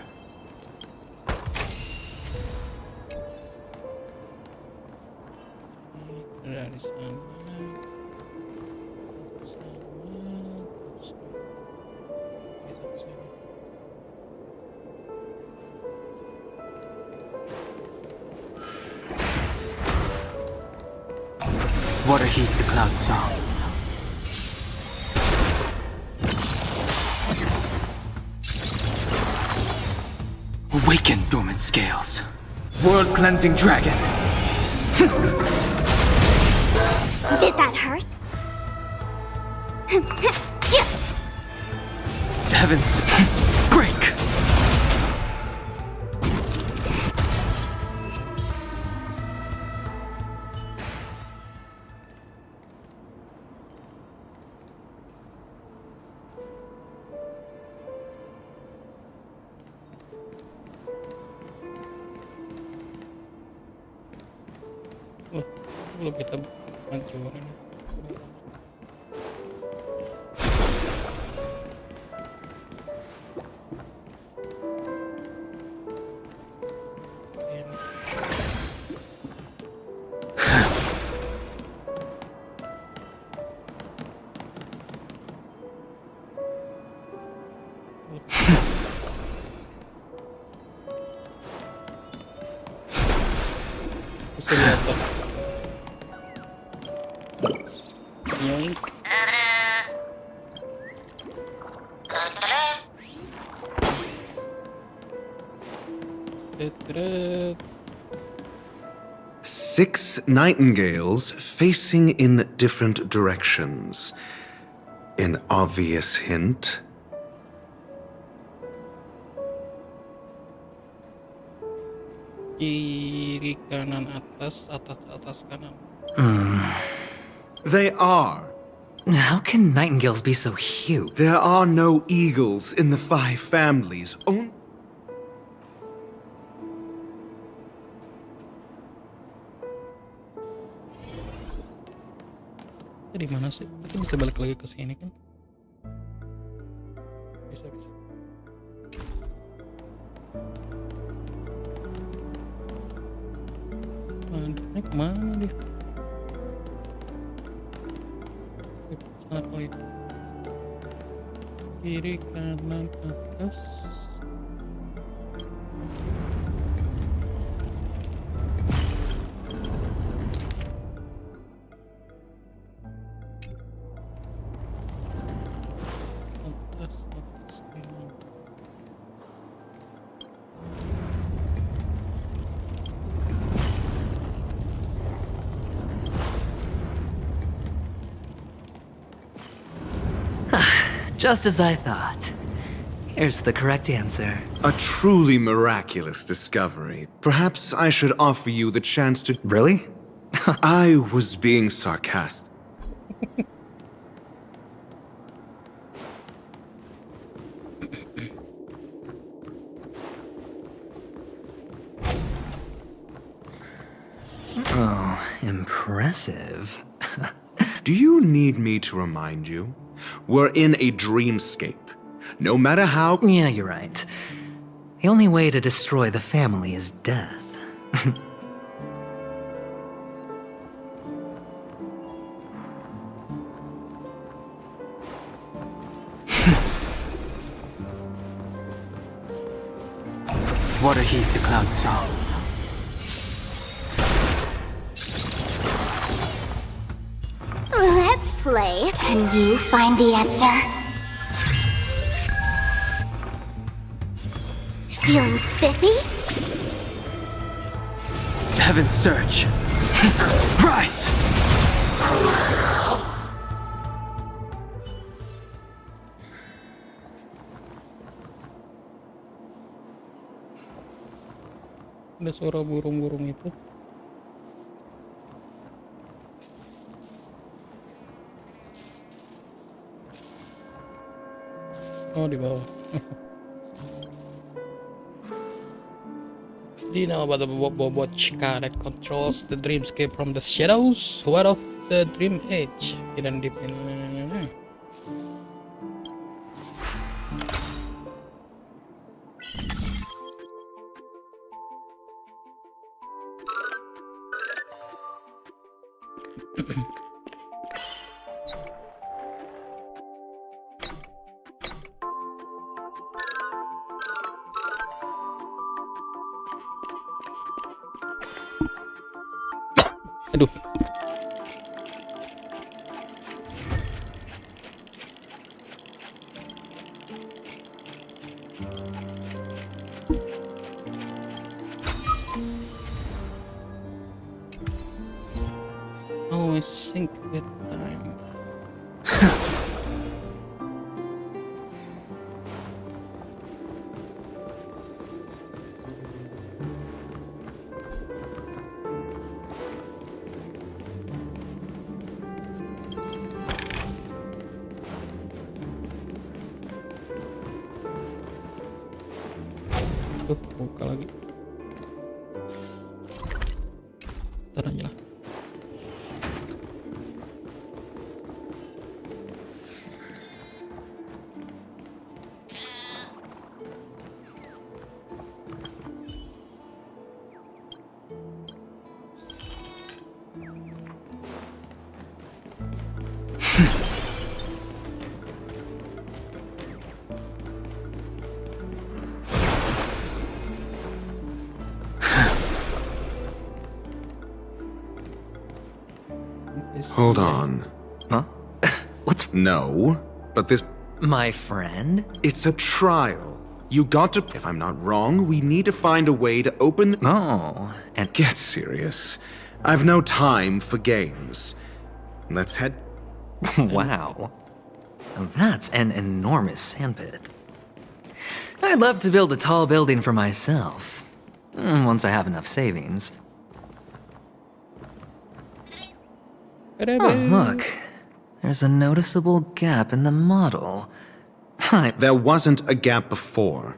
Dari sana. Water heeds the cloud song. Awaken, dormant scales. World-cleansing dragon. Did that hurt? Heavens, break! Kalau kita hancurin. Bisa lihat tuh. Yoink. Six nightingales facing in different directions. An obvious hint. Kiri kanan atas atas atas kanan. They are. How can nightingales be so huge? There are no eagles in the five families. Di mana sih? Kita bisa balik lagi ke sini kan? Bisa. Adanya kemana dia? Sana kali. Kiri kanan atas. Just as I thought. Here's the correct answer. A truly miraculous discovery. Perhaps I should offer you the chance to... Really? I was being sarcastic. Oh, impressive. Do you need me to remind you? We're in a dreamscape. No matter how... Yeah, you're right. The only way to destroy the family is death. Water heeds the cloud's song. Let's play. Can you find the answer? Feeling spiffy? Heaven's surge. Rise! Ada suara burung-burung itu. Oh, di bawah. Do you know about the Bobochka that controls the dreamscape from the shadows? What of the dream age? Hidden deep in... Aduh. Oh, I think that time. Tuh, buka lagi. Ntar aja lah. Hold on. Huh? What's... No, but this... My friend? It's a trial. You got to... If I'm not wrong, we need to find a way to open the... Oh, and... Get serious. I've no time for games. Let's head... Wow. That's an enormous sandpit. I'd love to build a tall building for myself. Once I have enough savings. Oh, look. There's a noticeable gap in the model. There wasn't a gap before.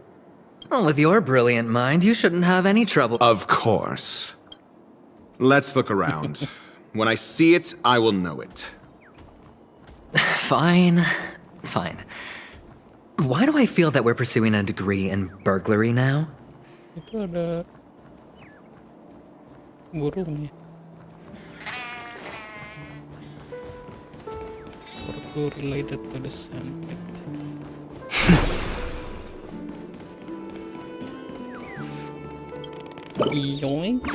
Well, with your brilliant mind, you shouldn't have any trouble. Of course. Let's look around. When I see it, I will know it. Fine. Fine. Why do I feel that we're pursuing a degree in burglary now? Itu ada burung ya. Related to the sandpit. Yoink.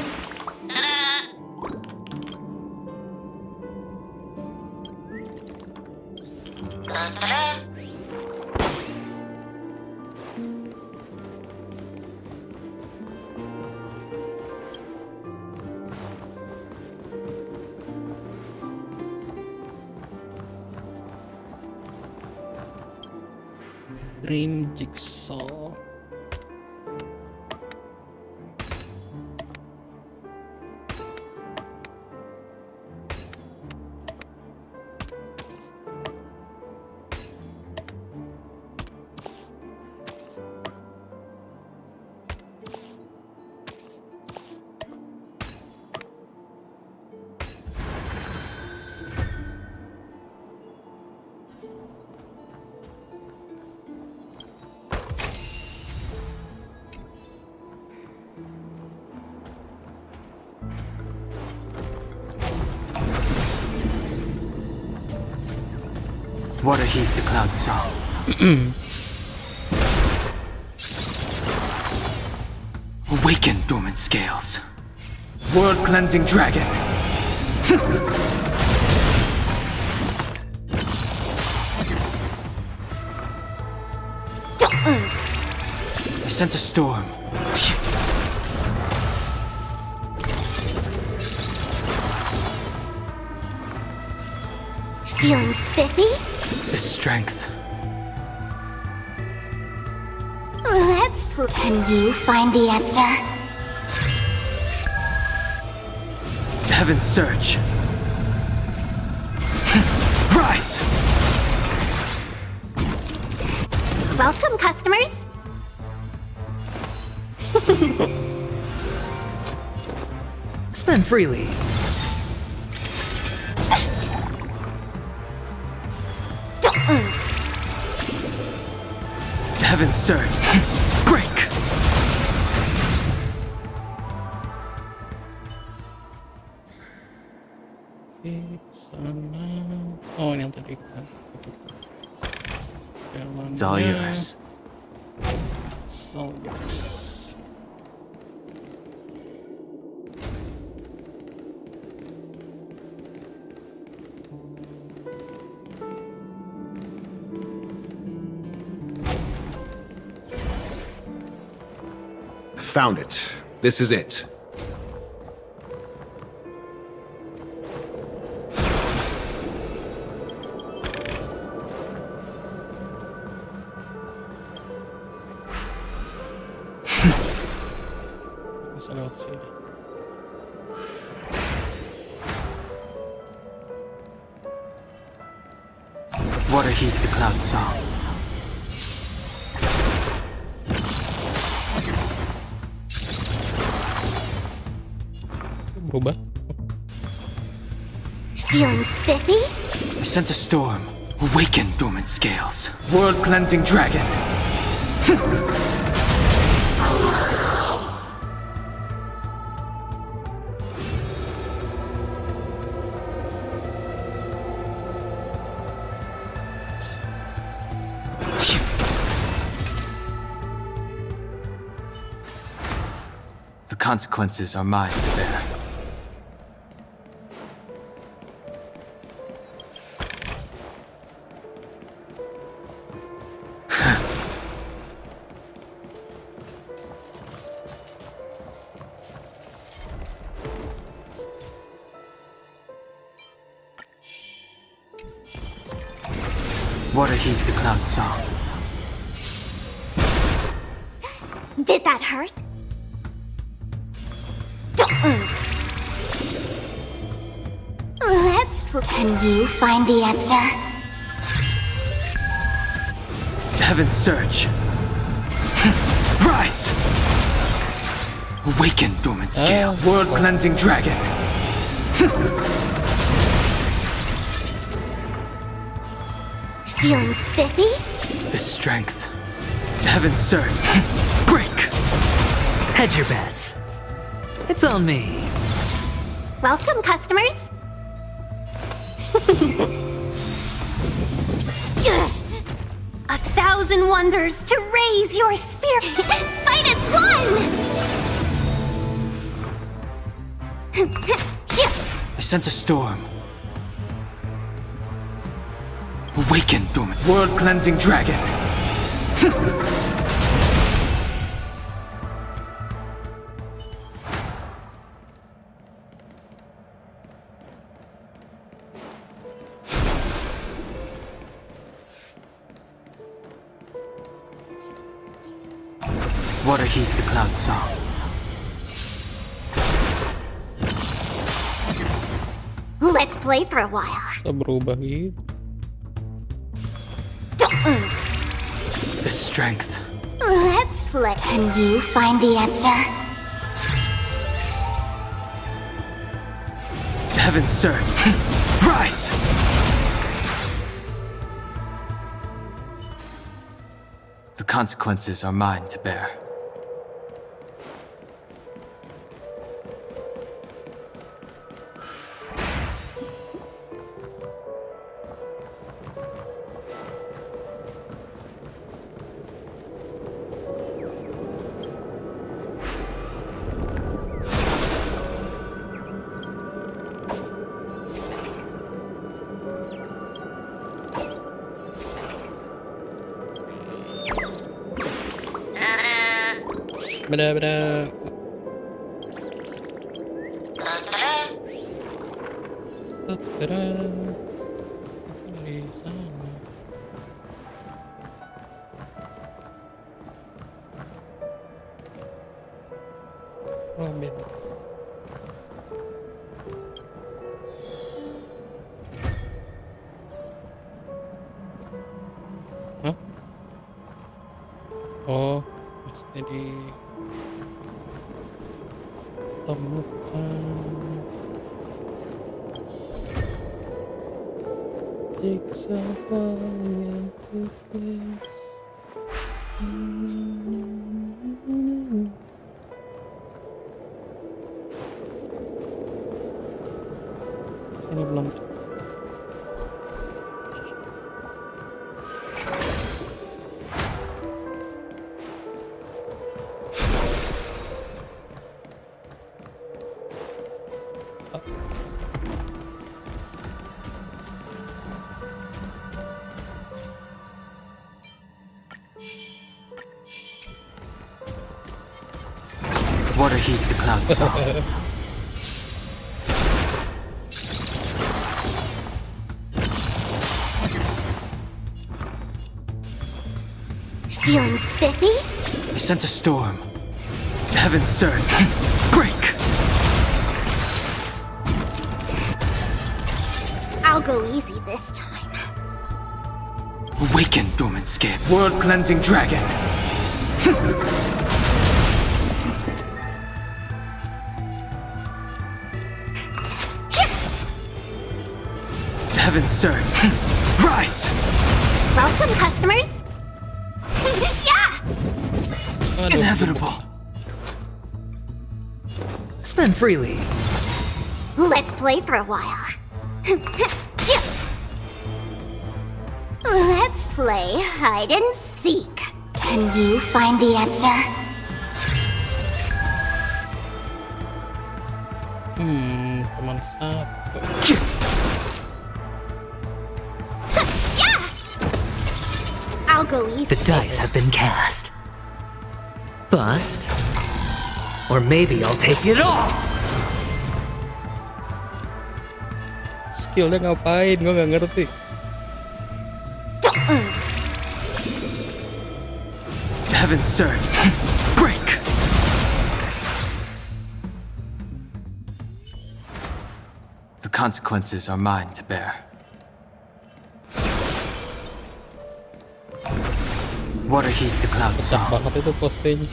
Dream Jigsaw. Water heeds the cloud song. Awaken, dormant scales. World-cleansing dragon. I sense a storm. Feeling spiffy? The strength. Can you find the answer? Heaven's surge. Rise! Welcome, customers. Spend freely. Heaven's surge. Break! Oh, ini yang tadi. It's all yours. It's all yours. Found it. This is it. Bisa lewat sini. Water heeds the cloud song. Berubah. Feeling spiffy? I sense a storm. Awaken, dormant scales. World-cleansing dragon. The consequences are mine to bear. Water heeds the cloud song. Did that hurt? Can you find the answer? Heaven's surge. Rise! Awaken, dormant scale. World-cleansing dragon. Feeling spiffy? The strength. Heaven's surge. Break! Hedge your bets. It's on me. Welcome, customers. 1,000 wonders to raise your spirit. Fight as one! I sense a storm. Awaken, dormant. World-cleansing dragon. water heeds the cloud song. Let's play for a while. Bisa berubah gitu. The strength. Let's play. Can you find the answer? Heaven, sir. Rise! The consequences are mine to bear. Beda-beda. Tadara. Di sana. Robin. Hah? Oh, pasti di temukan jigsaw yang tipis. Sini belum. Water heeds the cloud song. Feeling spiffy? I sense a storm. Heaven, sir. Break! I'll go easy this time. Awaken, dormant scale. World-cleansing dragon. Heaven, sir. Rise! Welcome, customers. Yeah! Inevitable. Spend freely. Let's play for a while. Yeah. Let's play hide and seek. Can you find the answer? Cuman satu. Yeah! I'll go easy. The dice have been cast. Bust. Or maybe I'll take it all. Skillnya ngapain? Gue nggak ngerti. Heaven, sir. Break! The consequences are mine to bear. Water heeds the cloud Pecah song. banget itu posenya.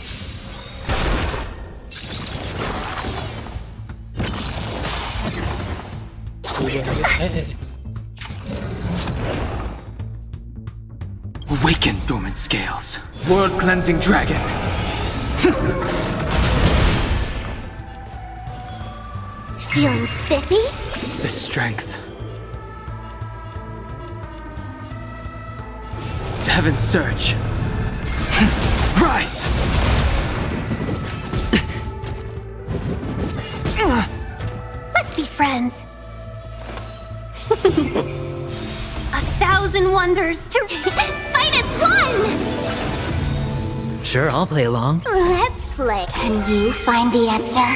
Awaken, dormant scales. World-cleansing dragon. Feeling spiffy? The strength. Heaven surge. Rise! Let's be friends. 1,000 wonders to fight as one! Sure, I'll play along. Let's play. Can you find the answer?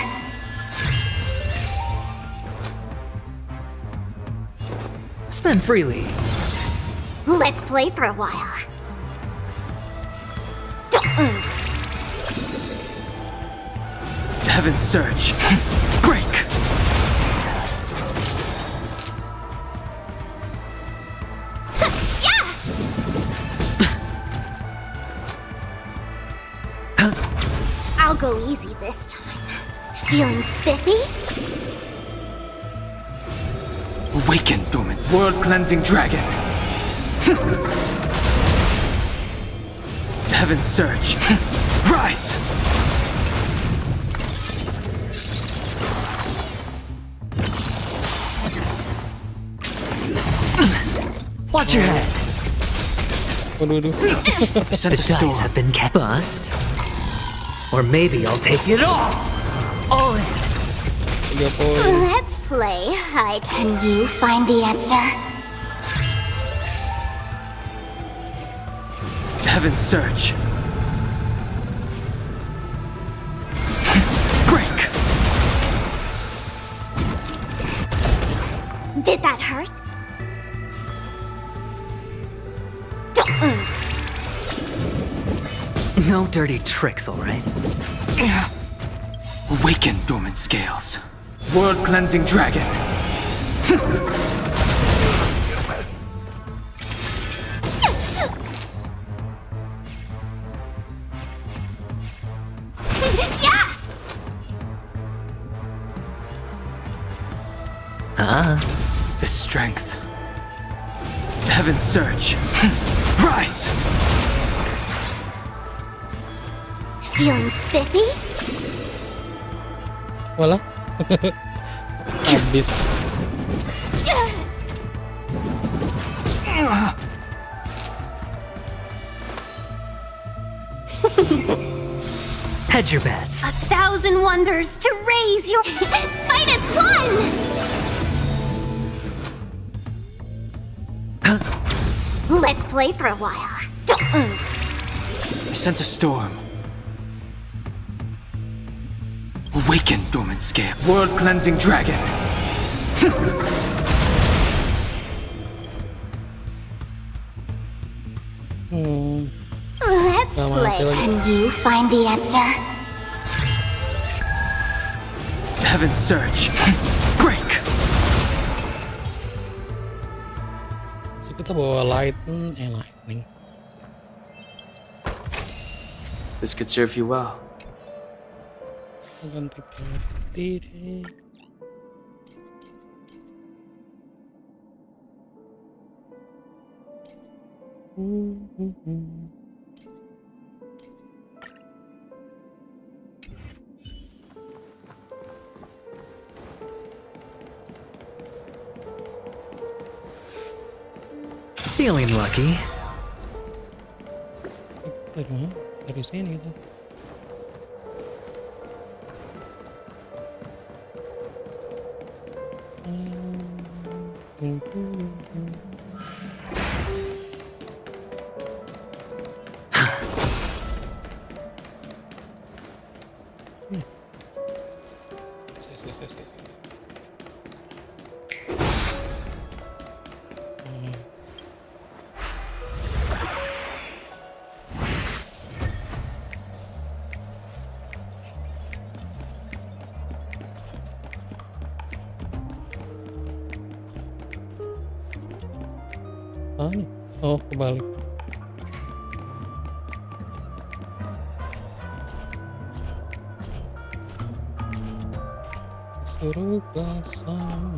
Spend freely. Let's play for a while. Heaven's Surge. Break! I'll go easy this time. Feeling spiffy? Awaken, dormant world-cleansing dragon. Heaven's Surge. Rise! Watch your head. I sense a The storm. dice have been bust. Or maybe I'll take it all. All in. Let's play hide. Can you find the answer? Heaven's Surge. Break! Did that hurt? No dirty tricks, all right? Awaken, dormant scales. World-cleansing dragon. Yeah! The strength. Heaven's Surge. Rise! Feeling spiffy? Walah. Habis. Hedge your bets. 1,000 wonders to raise your minus one! Let's play for a while. I sense a storm. Awaken, dormant scale. World-cleansing dragon. Let's play. Can you find the answer? Heaven's Surge. Break! So kita bawa lightning. This could serve you well. Ganti peti deh. Feeling lucky. Dari mana? Dari sini gitu. Oh, kebalik. Suruh pasang.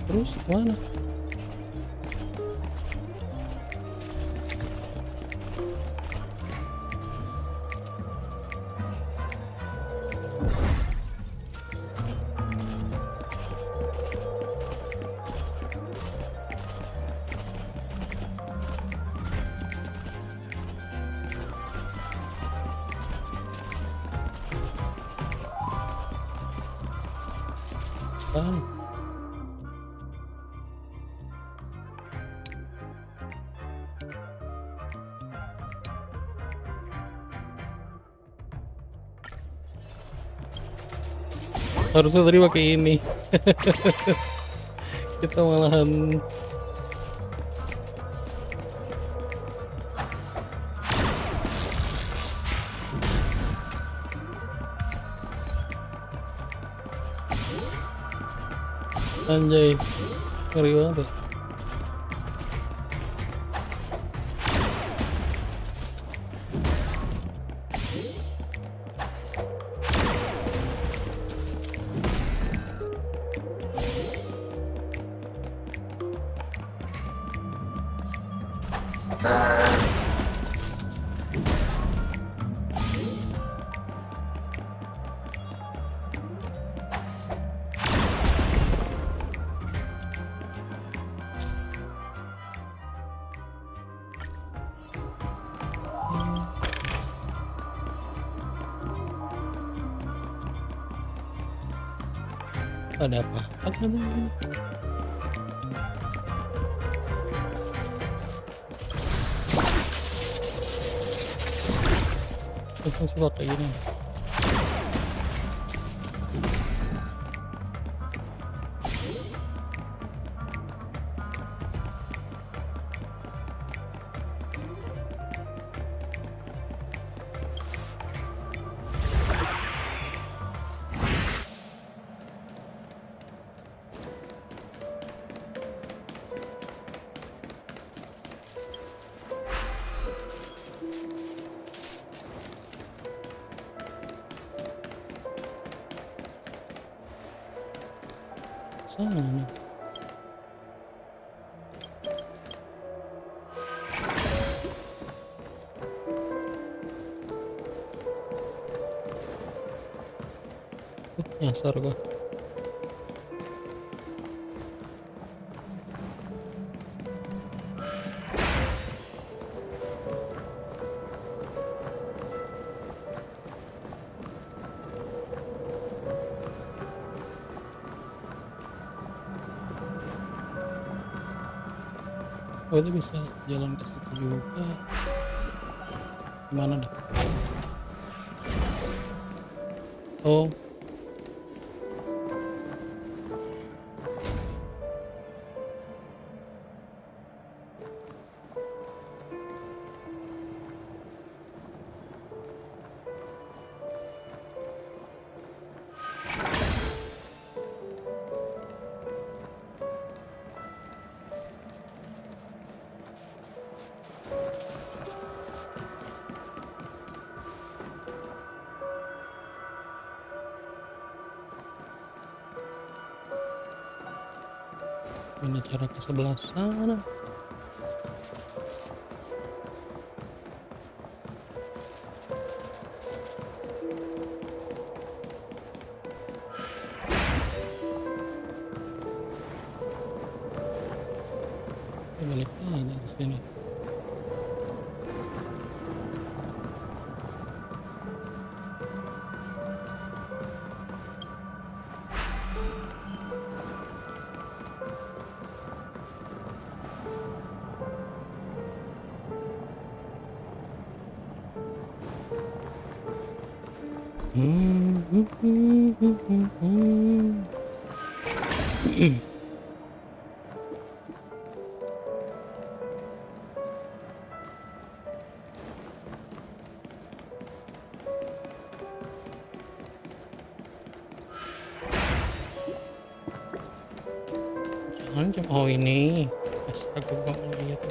Terus mana? Harusnya tadi pakai ini. Kita malahan anjay, ngeri banget ya. Ada apa? Aku suka kayak gini. Sana. Nyasar gua. Oh, itu bisa jalan ke situ juga. Gimana dah? Oh. Ini cara ke sebelah sana. Balik lagi ke sini. Oh ini, astaga gua nggak lihat.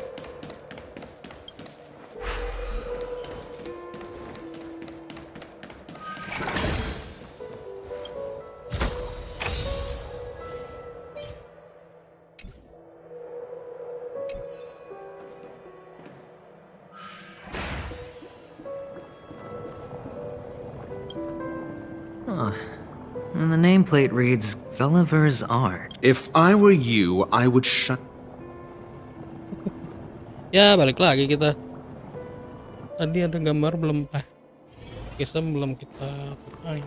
Oh, and the nameplate reads Gulliver's Art. If I were you, I would shut. Ya, balik lagi kita. Tadi ada gambar belum kisah belum kita pakai.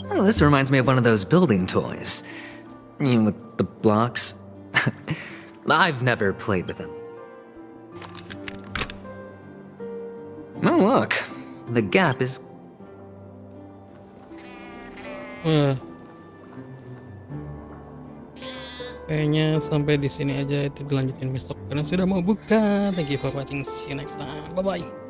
Oh, this reminds me of one of those building toys. You know, with the blocks. I've never played with them. Oh, look. The gap is... Kayaknya sampai di sini aja, itu dilanjutin besok karena sudah mau buka. Thank you for watching. See you next time. Bye bye.